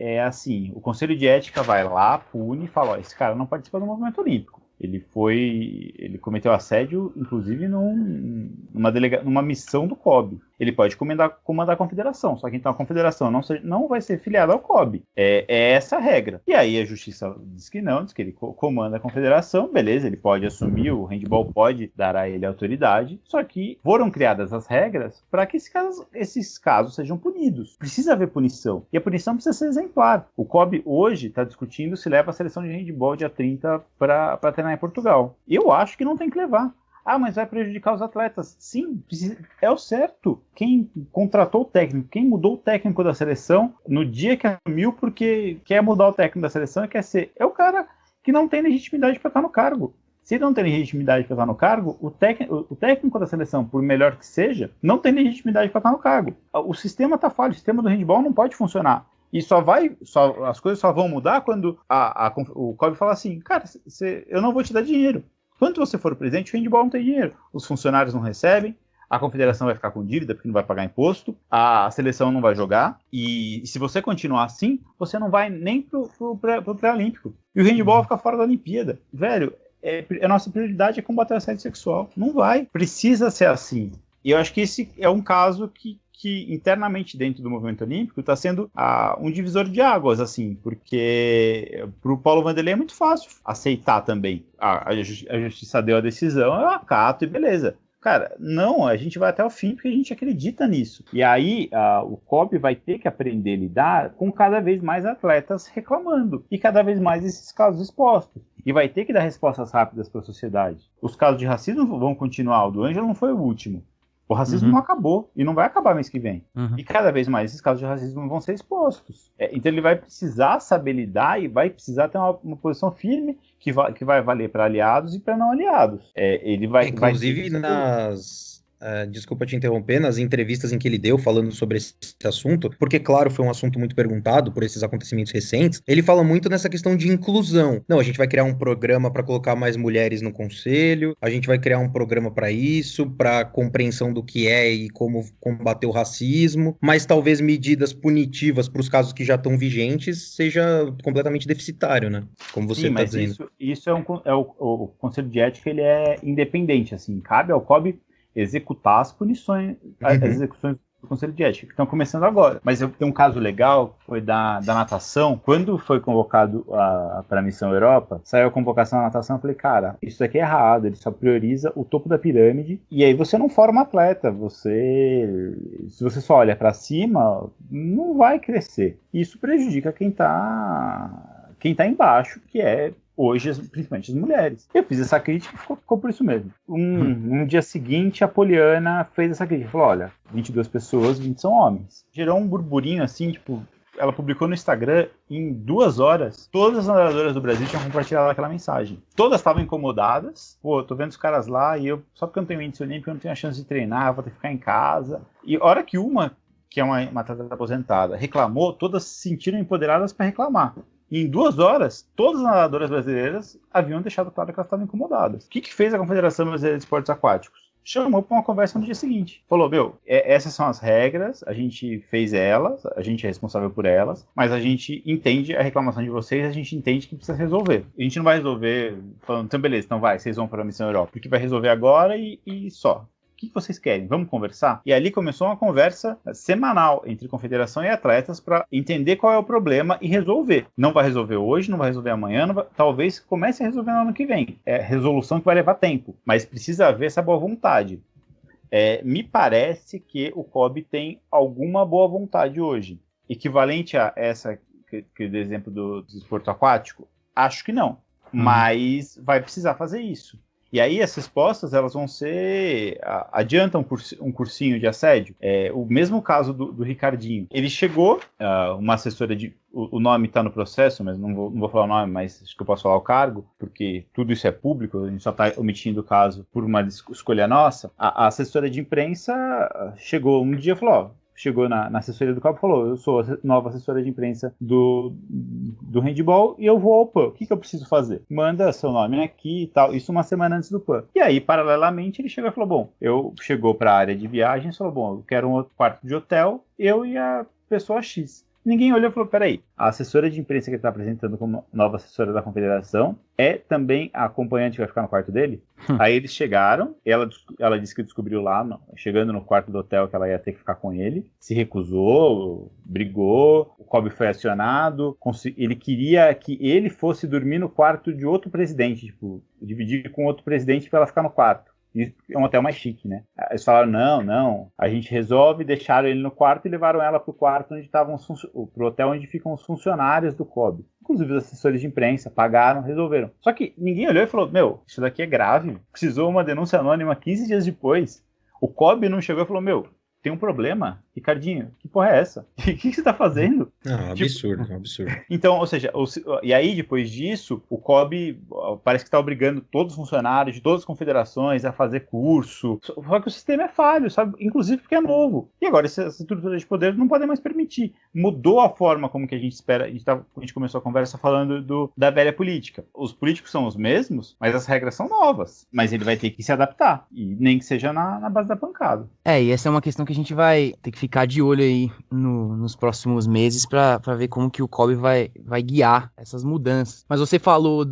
o Conselho de Ética vai lá, pune e fala, esse cara não participa do movimento olímpico. Ele cometeu assédio, inclusive, numa missão do COB. Ele pode comandar a confederação, só que então a confederação não vai ser filiada ao COB. É essa a regra. E aí a justiça diz que não, diz que ele comanda a confederação, beleza, ele pode assumir, o handball pode dar a ele autoridade, só que foram criadas as regras para que esses casos sejam punidos. Precisa haver punição. E a punição precisa ser exemplar. O COB hoje está discutindo se leva a seleção de handball dia 30 para treinar em Portugal. Eu acho que não tem que levar. Mas vai prejudicar os atletas. Sim, é o certo. Quem contratou o técnico, quem mudou o técnico da seleção no dia que assumiu porque quer mudar o técnico da seleção e quer ser, é o cara que não tem legitimidade para estar no cargo. Se ele não tem legitimidade para estar no cargo, o técnico da seleção, por melhor que seja, não tem legitimidade para estar no cargo. O sistema está falho, o sistema do handball não pode funcionar. E as coisas só vão mudar quando o COB fala assim, cara, eu não vou te dar dinheiro. Quando você for presidente, o handball não tem dinheiro. Os funcionários não recebem, a confederação vai ficar com dívida porque não vai pagar imposto, a seleção não vai jogar, e se você continuar assim, você não vai nem pro pré-olímpico. E o handball vai ficar fora da Olimpíada. Velho, a nossa prioridade é combater o assédio sexual. Não vai. Precisa ser assim. E eu acho que esse é um caso que internamente dentro do movimento olímpico está sendo um divisor de águas, assim, porque para o Paulo Vanderlei é muito fácil aceitar também. A justiça deu a decisão, eu acato e beleza. Cara, não, a gente vai até o fim porque a gente acredita nisso. E aí o COB vai ter que aprender a lidar com cada vez mais atletas reclamando e cada vez mais esses casos expostos. E vai ter que dar respostas rápidas para a sociedade. Os casos de racismo vão continuar, o do Ângelo não foi o último. O racismo não acabou e não vai acabar mês que vem. E cada vez mais esses casos de racismo vão ser expostos. Então ele vai precisar saber lidar e vai precisar ter uma posição firme que vai valer para aliados e para não aliados. Inclusive desculpa te interromper, nas entrevistas em que ele deu falando sobre esse assunto, porque, claro, foi um assunto muito perguntado por esses acontecimentos recentes, ele fala muito nessa questão de inclusão. Não, a gente vai criar um programa para colocar mais mulheres no conselho, a gente vai criar um programa para isso, para compreensão do que é e como combater o racismo, mas talvez medidas punitivas para os casos que já estão vigentes seja completamente deficitário, né? Como você está dizendo. Isso o Conselho de Ética, ele é independente, assim, cabe ao COB executar as punições, as execuções do Conselho de Ética, que estão começando agora. Mas tem um caso legal, foi da natação. Quando foi convocado para a Missão Europa, saiu a convocação da natação, eu falei, cara, isso aqui é errado, ele só prioriza o topo da pirâmide, e aí você não forma atleta, se você só olha para cima, não vai crescer. Isso prejudica quem tá embaixo, que é hoje, principalmente as mulheres. Eu fiz essa crítica e ficou por isso mesmo. No dia seguinte, a Poliana fez essa crítica. Falou, olha, 22 pessoas, 20 são homens. Gerou um burburinho assim, tipo, ela publicou no Instagram, em 2 horas, todas as nadadoras do Brasil tinham compartilhado aquela mensagem. Todas estavam incomodadas. Pô, tô vendo os caras lá e só porque eu não tenho índice olímpico, eu não tenho a chance de treinar, vou ter que ficar em casa. E a hora que que é uma atleta aposentada, reclamou, todas se sentiram empoderadas para reclamar. E em 2 horas, todas as nadadoras brasileiras haviam deixado claro que elas estavam incomodadas. O que fez a Confederação Brasileira de Esportes Aquáticos? Chamou para uma conversa no dia seguinte. Falou, essas são as regras, a gente fez elas, a gente é responsável por elas, mas a gente entende a reclamação de vocês, a gente entende que precisa resolver. A gente não vai resolver falando, então beleza, então vocês vão para a Missão Europa, porque vai resolver agora e só. O que vocês querem? Vamos conversar? E ali começou uma conversa semanal entre confederação e atletas para entender qual é o problema e resolver. Não vai resolver hoje, não vai resolver amanhã, talvez comece a resolver no ano que vem. É resolução que vai levar tempo, mas precisa haver essa boa vontade. Me parece que o COB tem alguma boa vontade hoje. Equivalente a essa, que do exemplo do desporto aquático? Acho que não. Mas vai precisar fazer isso. E aí as respostas, elas vão ser... Adianta um cursinho de assédio. O mesmo caso do Ricardinho. Ele chegou, uma assessora de... O nome está no processo, mas não vou falar o nome, mas acho que eu posso falar o cargo, porque tudo isso é público, a gente só está omitindo o caso por uma escolha nossa. A assessora de imprensa chegou um dia e falou, chegou na assessoria do COB e falou, eu sou a nova assessora de imprensa do handball e eu vou ao PAN. O que eu preciso fazer? Manda seu nome aqui e tal. Isso uma semana antes do PAN. E aí, paralelamente, ele chegou e falou, chegou para a área de viagens e falou, eu quero um outro quarto de hotel, eu e a pessoa X. Ninguém olhou e falou, peraí, a assessora de imprensa que ele está apresentando como nova assessora da confederação é também a acompanhante que vai ficar no quarto dele? Aí eles chegaram, ela disse que descobriu lá, chegando no quarto do hotel, que ela ia ter que ficar com ele, se recusou, brigou, o COB foi acionado, ele queria que ele fosse dormir no quarto de outro presidente, tipo, dividir com outro presidente para ela ficar no quarto. É um hotel mais chique, né? Eles falaram, não, a gente resolve, deixaram ele no quarto e levaram ela pro quarto onde estavam pro hotel onde ficam os funcionários do COB. Inclusive os assessores de imprensa, pagaram, resolveram. Só que ninguém olhou e falou, isso daqui é grave. Precisou uma denúncia anônima 15 dias depois. O COB não chegou e falou, tem um problema, Ricardinho, que porra é essa? O que você tá fazendo? Absurdo, absurdo. Então, ou seja, e aí depois disso, o COB parece que está obrigando todos os funcionários de todas as confederações a fazer curso, só que o sistema é falho, sabe? Inclusive porque é novo. E agora essas estruturas de poder não podem mais permitir. Mudou a forma como que a gente espera, a gente começou a conversa falando da velha política. Os políticos são os mesmos, mas as regras são novas. Mas ele vai ter que se adaptar, e nem que seja na base da pancada. E essa é uma questão que a gente vai ter que ficar de olho aí nos próximos meses para ver como que o COB vai guiar essas mudanças. Mas você falou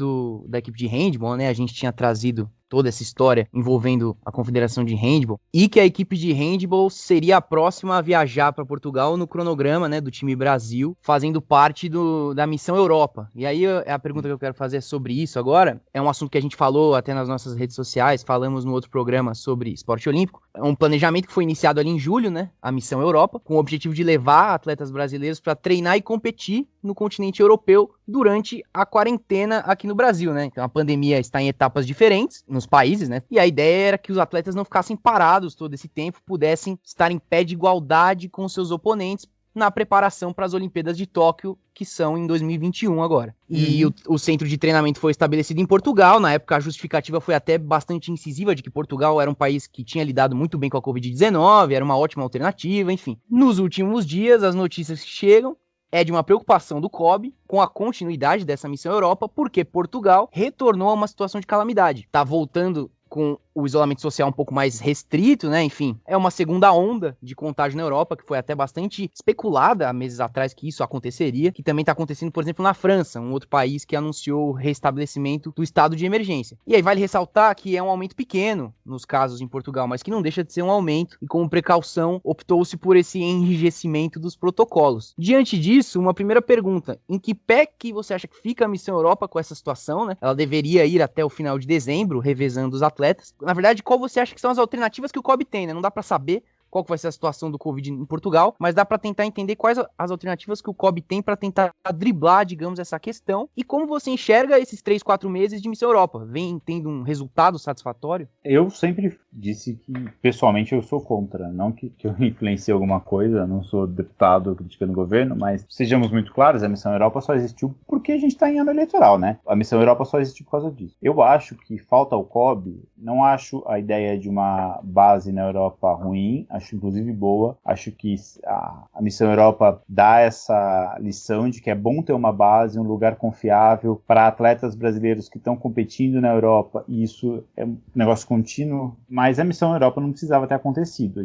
da equipe de handball, né? A gente tinha trazido toda essa história envolvendo a Confederação de Handball, e que a equipe de handball seria a próxima a viajar para Portugal no cronograma, né, do time Brasil, fazendo parte da Missão Europa. E aí a pergunta que eu quero fazer é sobre isso agora. É um assunto que a gente falou até nas nossas redes sociais, falamos no outro programa sobre esporte olímpico. É um planejamento que foi iniciado ali em julho, né, a Missão Europa, com o objetivo de levar atletas brasileiros para treinar e competir no continente europeu durante a quarentena aqui no Brasil, né? Então a pandemia está em etapas diferentes nos países, né? E a ideia era que os atletas não ficassem parados todo esse tempo, pudessem estar em pé de igualdade com seus oponentes na preparação para as Olimpíadas de Tóquio, que são em 2021 agora. E o centro de treinamento foi estabelecido em Portugal. Na época, a justificativa foi até bastante incisiva de que Portugal era um país que tinha lidado muito bem com a Covid-19, era uma ótima alternativa, enfim. Nos últimos dias, as notícias que chegam é de uma preocupação do COB com a continuidade dessa Missão Europa, porque Portugal retornou a uma situação de calamidade. Tá voltando com o isolamento social um pouco mais restrito, né? Enfim, é uma segunda onda de contágio na Europa, que foi até bastante especulada há meses atrás que isso aconteceria, que também está acontecendo, por exemplo, na França, um outro país que anunciou o restabelecimento do estado de emergência. E aí vale ressaltar que é um aumento pequeno nos casos em Portugal, mas que não deixa de ser um aumento, e como precaução optou-se por esse enrijecimento dos protocolos. Diante disso, uma primeira pergunta: em que pé que você acha que fica a Missão Europa com essa situação, né? Ela deveria ir até o final de dezembro, revezando os atletas. Na verdade, qual você acha que são as alternativas que o COB tem, né? Não dá pra saber qual que vai ser a situação do Covid em Portugal, mas dá para tentar entender quais as alternativas que o COB tem para tentar driblar, digamos, essa questão. E como você enxerga esses 3-4 meses de Missão Europa? Vem tendo um resultado satisfatório? Eu sempre disse que, pessoalmente, eu sou contra. Não que eu influencie alguma coisa, não sou deputado criticando o governo, mas sejamos muito claros, a Missão Europa só existiu porque a gente está em ano eleitoral, né? A Missão Europa só existiu por causa disso. Eu acho que falta ao COB, não acho a ideia de uma base na Europa ruim, acho inclusive boa. Acho que a Missão Europa dá essa lição de que é bom ter uma base, um lugar confiável para atletas brasileiros que estão competindo na Europa, e isso é um negócio contínuo, mas a Missão Europa não precisava ter acontecido.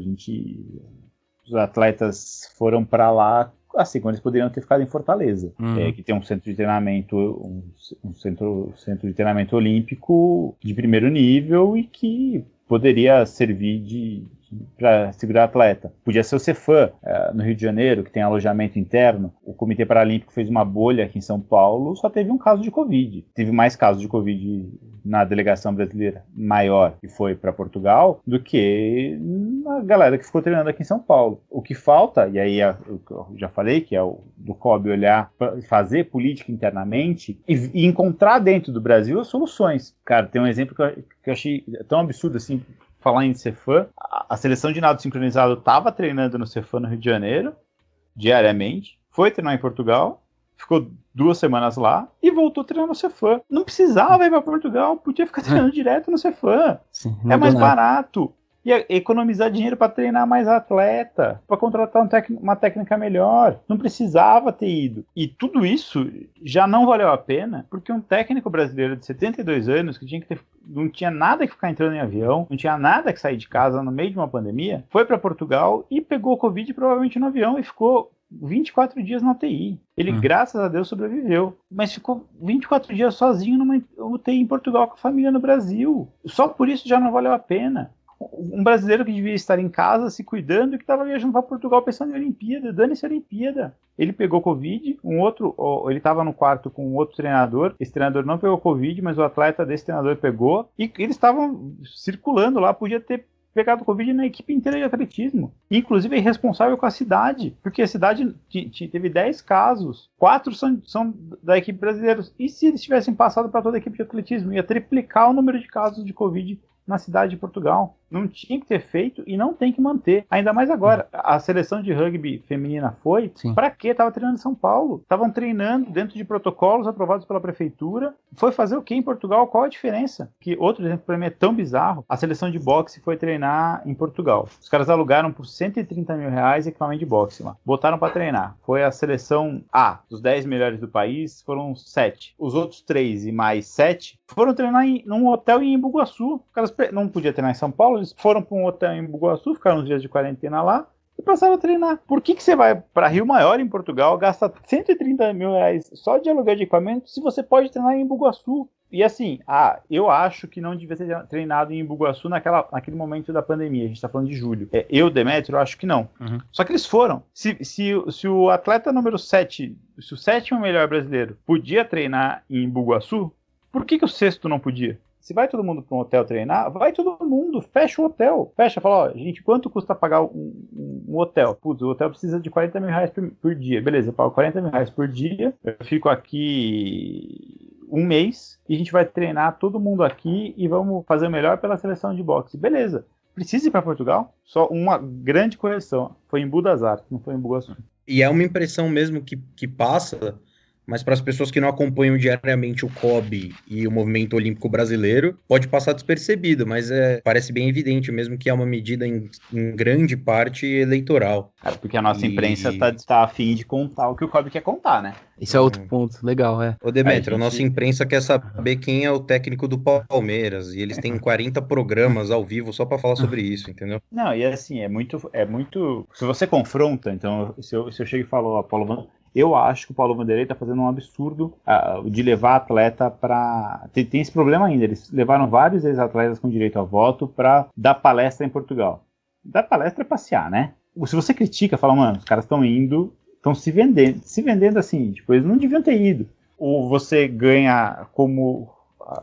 Os atletas foram para lá assim, quando eles poderiam ter ficado em Fortaleza, que tem um centro de treinamento, um centro de treinamento olímpico de primeiro nível e que poderia servir para segurar atleta. Podia ser o Cefam, no Rio de Janeiro, que tem alojamento interno. O Comitê Paralímpico fez uma bolha aqui em São Paulo, só teve um caso de Covid. Teve mais casos de Covid na delegação brasileira maior, que foi para Portugal, do que a galera que ficou treinando aqui em São Paulo. O que falta, e aí eu já falei, que é o do COB olhar, fazer política internamente e encontrar dentro do Brasil as soluções. Cara, tem um exemplo que eu achei tão absurdo assim, falar em Cefam. A seleção de nado sincronizado estava treinando no Cefam no Rio de Janeiro, diariamente, foi treinar em Portugal, ficou 2 semanas lá e voltou a treinar no Cefam. Não precisava ir para Portugal, podia ficar treinando direto no Cefam. Sim, é mais barato. E economizar dinheiro para treinar mais atleta, para contratar uma técnica melhor. Não precisava ter ido. E tudo isso já não valeu a pena, porque um técnico brasileiro de 72 anos, que não tinha nada que ficar entrando em avião, não tinha nada que sair de casa no meio de uma pandemia, foi para Portugal e pegou Covid provavelmente no avião e ficou 24 dias na UTI. Ele, graças a Deus, sobreviveu. Mas ficou 24 dias sozinho numa UTI em Portugal com a família no Brasil. Só por isso já não valeu a pena. Um brasileiro que devia estar em casa se cuidando e que estava viajando para Portugal pensando em Olimpíada, dane-se a Olimpíada. Ele pegou Covid, ele estava no quarto com um outro treinador, esse treinador não pegou Covid, mas o atleta desse treinador pegou, e eles estavam circulando lá, podia ter pegado Covid na equipe inteira de atletismo. Inclusive é responsável com a cidade, porque a cidade teve 10 casos, 4 são da equipe brasileira, e se eles tivessem passado para toda a equipe de atletismo, ia triplicar o número de casos de Covid na cidade de Portugal. Não tinha que ter feito e não tem que manter. Ainda mais agora. A seleção de rugby feminina foi. Sim. Pra quê? Tava treinando em São Paulo. Estavam treinando dentro de protocolos aprovados pela prefeitura. Foi fazer o quê em Portugal? Qual a diferença? Que outro exemplo pra mim é tão bizarro. A seleção de boxe foi treinar em Portugal. Os caras alugaram por 130 mil reais equipamento de boxe lá. Botaram pra treinar. Foi a seleção A. Dos 10 melhores do país, foram 7. Os outros 3 e mais 7 foram treinar num hotel em Embu-Guaçu. Os caras não podiam treinar em São Paulo, eles foram para um hotel em Embu-Guaçu, ficaram uns dias de quarentena lá e passaram a treinar. Por que você vai para Rio Maior, em Portugal, gasta 130 mil reais só de aluguel de equipamento se você pode treinar em Embu-Guaçu? E assim, eu acho que não devia ter treinado em Embu-Guaçu naquele momento da pandemia. A gente tá falando de julho. Eu, Demetrio, acho que não. Só que eles foram. Se o atleta número 7, se o 7º melhor brasileiro podia treinar em Embu-Guaçu, por que o 6º não podia? Se vai todo mundo para um hotel treinar, vai todo mundo, fecha o hotel. Fecha, fala, gente, quanto custa pagar um hotel? Putz, o hotel precisa de 40 mil reais por dia. Beleza, eu pago 40 mil reais por dia, eu fico aqui um mês e a gente vai treinar todo mundo aqui e vamos fazer o melhor pela seleção de boxe. Beleza, precisa ir para Portugal? Só uma grande correção, foi em Budas Artes, não foi em Embu-Guaçu. E é uma impressão mesmo que passa, mas para as pessoas que não acompanham diariamente o COB e o movimento olímpico brasileiro, pode passar despercebido, mas parece bem evidente mesmo que é uma medida em grande parte eleitoral. Porque a nossa imprensa tá a fim de contar o que o COB quer contar, né? Isso é outro ponto, legal, Ô Demetrio, a nossa imprensa quer saber quem é o técnico do Palmeiras, e eles têm 40 programas ao vivo só para falar sobre isso, entendeu? Não, e assim, é muito... Se você confronta, então, se eu chego e falo, Paulo, eu acho que o Paulo Vanderlei está fazendo um absurdo de levar atleta para... Tem esse problema ainda, eles levaram vários ex-atletas com direito a voto para dar palestra em Portugal. Dar palestra é passear, né? Se você critica, fala, mano, os caras estão se vendendo assim, tipo, eles não deviam ter ido. Ou você ganha como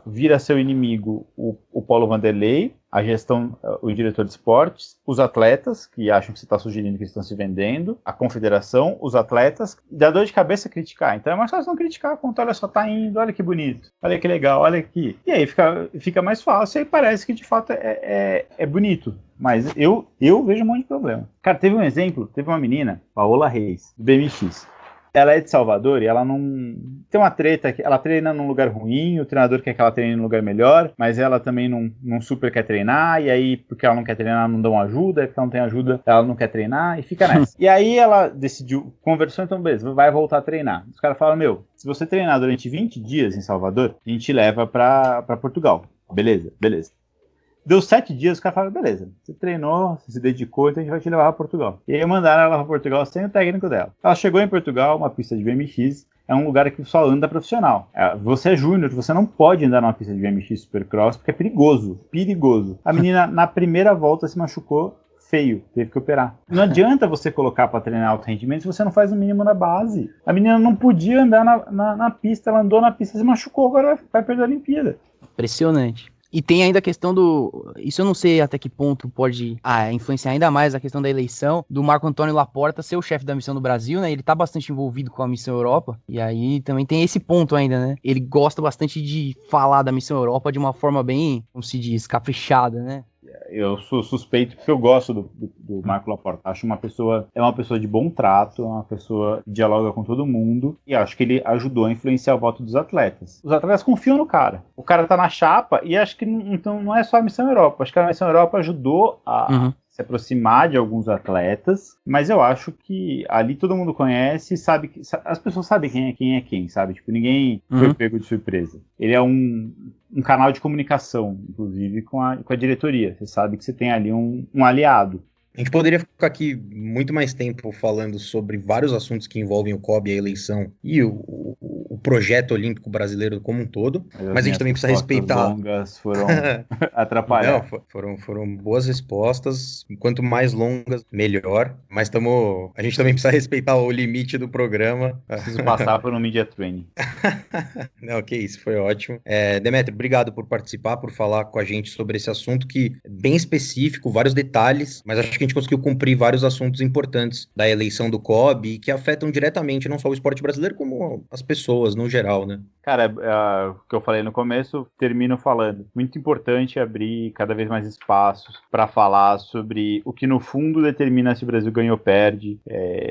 vira seu inimigo o Paulo Vanderlei, a gestão, o diretor de esportes, os atletas, que acham que você está sugerindo que eles estão se vendendo, a confederação, os atletas, dá dor de cabeça criticar. Então é mais fácil não criticar, contar, olha só, tá indo, olha que bonito, olha que legal, olha aqui. E aí fica mais fácil, e aí parece que de fato é bonito. Mas eu vejo um monte de problema. Cara, teve um exemplo, teve uma menina, Paola Reis, do BMX. Ela é de Salvador e ela não... Tem uma treta que ela treina num lugar ruim, o treinador quer que ela treine num lugar melhor, mas ela também não super quer treinar, e aí, porque ela não quer treinar, não dão ajuda, e porque ela não tem ajuda, ela não quer treinar, e fica nessa. E aí ela decidiu, conversou, então beleza, vai voltar a treinar. Os caras falam, se você treinar durante 20 dias em Salvador, a gente leva pra Portugal. Beleza. Deu 7 dias, os caras falaram, beleza, você treinou, você se dedicou, então a gente vai te levar para Portugal. E aí mandaram ela para Portugal sem o técnico dela. Ela chegou em Portugal, uma pista de BMX, é um lugar que só anda profissional. Você é júnior, você não pode andar numa pista de BMX Supercross, porque é perigoso. A menina, na primeira volta, se machucou feio, teve que operar. Não adianta você colocar para treinar alto rendimento se você não faz o mínimo na base. A menina não podia andar na pista, ela andou na pista, se machucou, agora vai perder a Olimpíada. Impressionante. E tem ainda a questão isso eu não sei até que ponto pode influenciar ainda mais a questão da eleição do Marco Antônio Laporta ser o chefe da missão do Brasil, né? Ele tá bastante envolvido com a missão Europa, e aí também tem esse ponto ainda, né? Ele gosta bastante de falar da missão Europa de uma forma bem, como se diz, caprichada, né? Eu sou suspeito porque eu gosto do Marco Laporta. Acho é uma pessoa de bom trato, é uma pessoa que dialoga com todo mundo, e acho que ele ajudou a influenciar o voto dos atletas. Os atletas confiam no cara. O cara tá na chapa, e acho que então não é só a Missão Europa. Acho que a Missão Europa ajudou a se aproximar de alguns atletas, mas eu acho que ali todo mundo conhece, sabe que as pessoas sabem quem é quem, sabe? Tipo, ninguém foi pego de surpresa. Ele é um canal de comunicação, inclusive, com a diretoria. Você sabe que você tem ali um aliado. A gente poderia ficar aqui muito mais tempo falando sobre vários assuntos que envolvem o COB, a eleição e o projeto olímpico brasileiro como um todo, mas a gente também precisa respeitar... longas foram atrapalhar. Não, foram boas respostas, quanto mais longas, melhor, mas a gente também precisa respeitar o limite do programa. Preciso passar por um media training. Não, que isso, foi ótimo. Demetrio, obrigado por participar, por falar com a gente sobre esse assunto que é bem específico, vários detalhes, mas acho que a gente conseguiu cumprir vários assuntos importantes da eleição do COB que afetam diretamente não só o esporte brasileiro, como as pessoas no geral, né? Cara, o que eu falei no começo, termino falando. Muito importante abrir cada vez mais espaços para falar sobre o que no fundo determina se o Brasil ganha ou perde.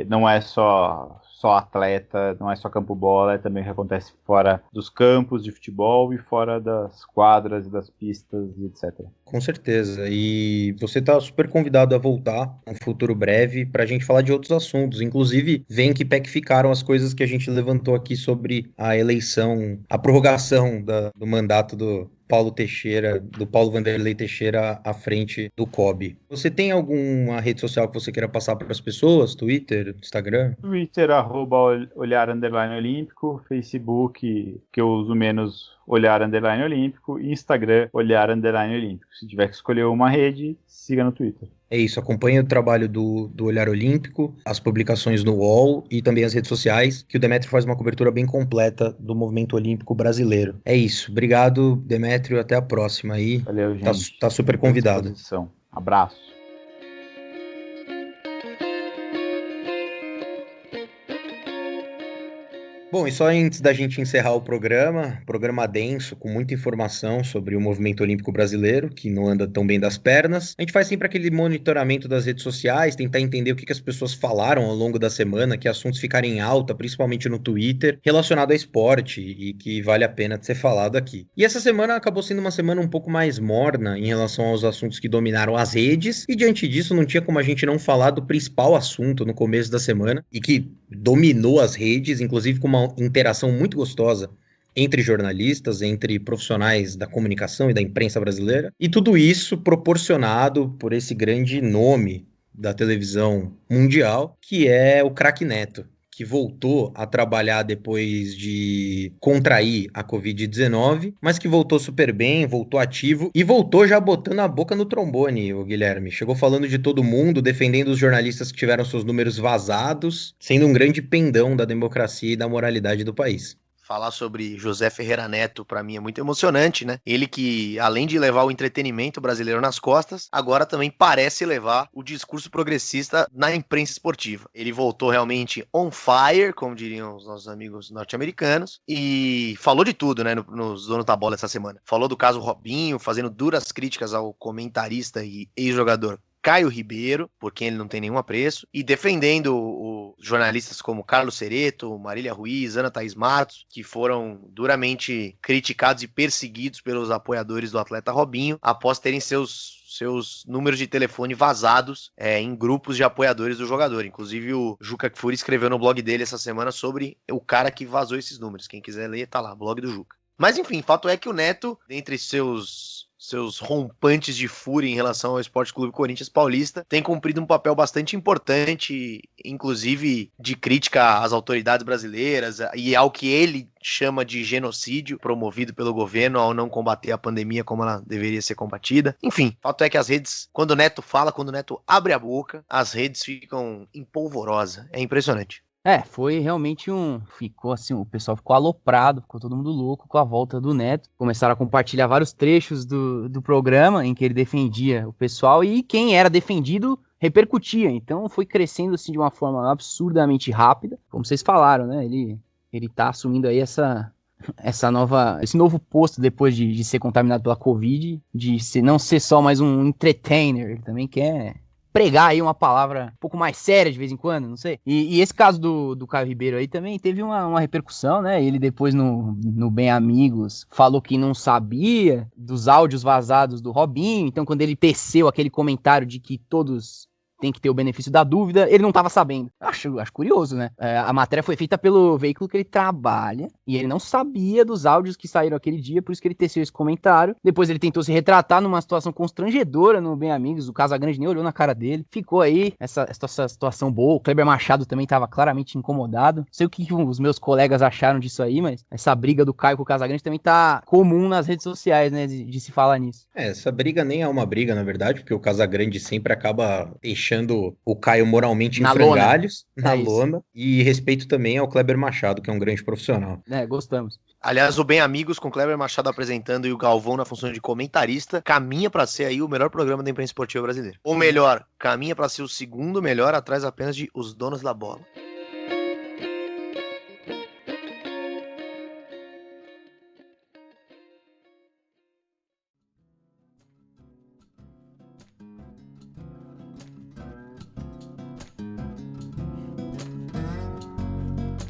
Não é só atleta, não é só campo bola, é também o que acontece fora dos campos de futebol e fora das quadras e das pistas e etc. Com certeza, e você está super convidado a voltar no futuro breve para a gente falar de outros assuntos, inclusive ver em que pé que ficaram as coisas que a gente levantou aqui sobre a eleição, a prorrogação do mandato do Paulo Vanderlei Teixeira à frente do COB. Você tem alguma rede social que você queira passar para as pessoas? Twitter, Instagram? Twitter, @olhar_olímpico, Facebook, que eu uso menos, olhar_olímpico, e Instagram, olhar_olímpico. Se tiver que escolher uma rede, siga no Twitter. É isso, acompanhe o trabalho do Olhar Olímpico, as publicações no UOL e também as redes sociais, que o Demetrio faz uma cobertura bem completa do movimento olímpico brasileiro. É isso, obrigado, Demetrio, até a próxima aí. Valeu, gente. Tá super convidado. Abraço. Bom, e só antes da gente encerrar o programa denso, com muita informação sobre o movimento olímpico brasileiro, que não anda tão bem das pernas, a gente faz sempre aquele monitoramento das redes sociais, tentar entender o que as pessoas falaram ao longo da semana, que assuntos ficaram em alta, principalmente no Twitter, relacionado a esporte e que vale a pena de ser falado aqui. E essa semana acabou sendo uma semana um pouco mais morna em relação aos assuntos que dominaram as redes, e diante disso não tinha como a gente não falar do principal assunto no começo da semana, e que dominou as redes, inclusive com uma interação muito gostosa entre jornalistas, entre profissionais da comunicação e da imprensa brasileira, e tudo isso proporcionado por esse grande nome da televisão mundial, que é o craque Neto, que voltou a trabalhar depois de contrair a Covid-19, mas que voltou super bem, voltou ativo e voltou já botando a boca no trombone, o Guilherme. Chegou falando de todo mundo, defendendo os jornalistas que tiveram seus números vazados, sendo um grande pendão da democracia e da moralidade do país. Falar sobre José Ferreira Neto, pra mim, é muito emocionante, né? Ele que, além de levar o entretenimento brasileiro nas costas, agora também parece levar o discurso progressista na imprensa esportiva. Ele voltou realmente on fire, como diriam os nossos amigos norte-americanos, e falou de tudo, né, nos Donos da Bola essa semana. Falou do caso Robinho, fazendo duras críticas ao comentarista e ex-jogador Caio Ribeiro, por quem ele não tem nenhum apreço, e defendendo jornalistas como Carlos Cereto, Marília Ruiz, Ana Thaís Matos, que foram duramente criticados e perseguidos pelos apoiadores do atleta Robinho, após terem seus números de telefone vazados em grupos de apoiadores do jogador. Inclusive o Juca Kfouri escreveu no blog dele essa semana sobre o cara que vazou esses números. Quem quiser ler, tá lá, blog do Juca. Mas enfim, fato é que o Neto, dentre seus rompantes de fúria em relação ao Esporte Clube Corinthians Paulista, tem cumprido um papel bastante importante, inclusive de crítica às autoridades brasileiras e ao que ele chama de genocídio promovido pelo governo ao não combater a pandemia como ela deveria ser combatida. Enfim, fato é que as redes, quando o Neto fala, quando o Neto abre a boca, as redes ficam em polvorosa. É impressionante. Foi realmente ficou assim, o pessoal ficou aloprado, ficou todo mundo louco com a volta do Neto. Começaram a compartilhar vários trechos do programa em que ele defendia o pessoal e quem era defendido repercutia. Então foi crescendo assim de uma forma absurdamente rápida. Como vocês falaram, né? Ele tá assumindo aí esse novo posto depois de ser contaminado pela Covid, não ser só mais um entertainer, ele também quer pregar aí uma palavra um pouco mais séria de vez em quando, não sei. E esse caso do Caio Ribeiro aí também teve uma repercussão, né? Ele depois no Bem Amigos falou que não sabia dos áudios vazados do Robinho, então quando ele teceu aquele comentário de que todos tem que ter o benefício da dúvida, ele não estava sabendo. Acho curioso, né? A matéria foi feita pelo veículo que ele trabalha e ele não sabia dos áudios que saíram aquele dia, por isso que ele teceu esse comentário. Depois ele tentou se retratar numa situação constrangedora no Bem Amigos, o Casagrande nem olhou na cara dele. Ficou aí essa situação boa. O Kleber Machado também estava claramente incomodado. Não sei o que os meus colegas acharam disso aí, mas essa briga do Caio com o Casagrande também tá comum nas redes sociais, né? De se falar nisso. Essa briga nem é uma briga, na verdade, porque o Casagrande sempre acaba deixando o Caio moralmente em frangalhos, na lona, e respeito também ao Kleber Machado, que é um grande profissional. Gostamos. Aliás, o Bem Amigos, com Kleber Machado apresentando e o Galvão na função de comentarista, caminha para ser aí o melhor programa da imprensa esportiva brasileira. Ou melhor, caminha para ser o segundo melhor, atrás apenas de Os Donos da Bola.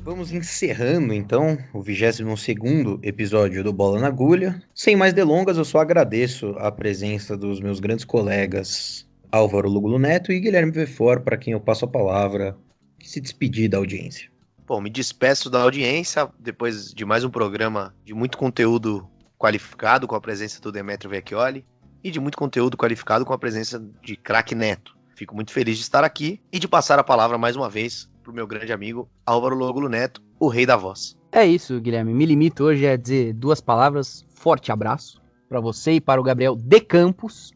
Vamos encerrando, então, o 22º episódio do Bola na Agulha. Sem mais delongas, eu só agradeço a presença dos meus grandes colegas Álvaro Lugulo Neto e Guilherme Vefor, para quem eu passo a palavra, se despedir da audiência. Bom, me despeço da audiência, depois de mais um programa de muito conteúdo qualificado, com a presença do Demetrio Vecchioli, e de muito conteúdo qualificado com a presença de craque Neto. Fico muito feliz de estar aqui e de passar a palavra mais uma vez pro meu grande amigo Álvaro Lugulo Neto, o rei da voz. É isso, Guilherme. Me limito hoje a dizer duas palavras. Forte abraço para você e para o Gabriel De Campos.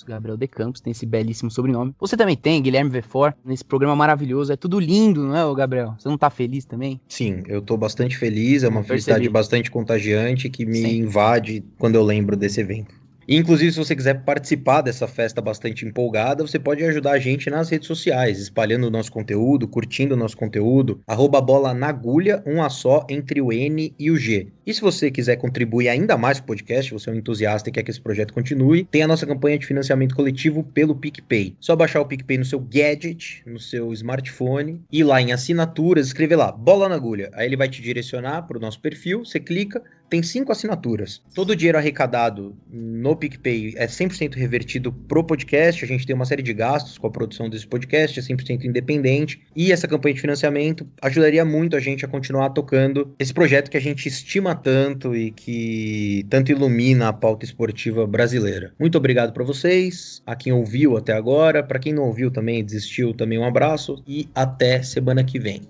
Gabriel De Campos tem esse belíssimo sobrenome. Você também tem, Guilherme Vefor, nesse programa maravilhoso. É tudo lindo, não é, Gabriel? Você não tá feliz também? Sim, eu tô bastante feliz. É uma felicidade bastante contagiante que me invade quando eu lembro desse evento. Inclusive, se você quiser participar dessa festa bastante empolgada, você pode ajudar a gente nas redes sociais, espalhando o nosso conteúdo, curtindo o nosso conteúdo, @bola na agulha, um A só entre o N e o G. E se você quiser contribuir ainda mais com o podcast, você é um entusiasta e quer que esse projeto continue, tem a nossa campanha de financiamento coletivo pelo PicPay. Só baixar o PicPay no seu gadget, no seu smartphone, ir lá em assinaturas, escrever lá, Bola na Agulha. Aí ele vai te direcionar para o nosso perfil, você clica, tem 5 assinaturas. Todo o dinheiro arrecadado no PicPay é 100% revertido pro podcast. A gente tem uma série de gastos com a produção desse podcast, é 100% independente. E essa campanha de financiamento ajudaria muito a gente a continuar tocando esse projeto que a gente estima tanto e que tanto ilumina a pauta esportiva brasileira. Muito obrigado para vocês, a quem ouviu até agora. Para quem não ouviu também, desistiu, também um abraço. E até semana que vem.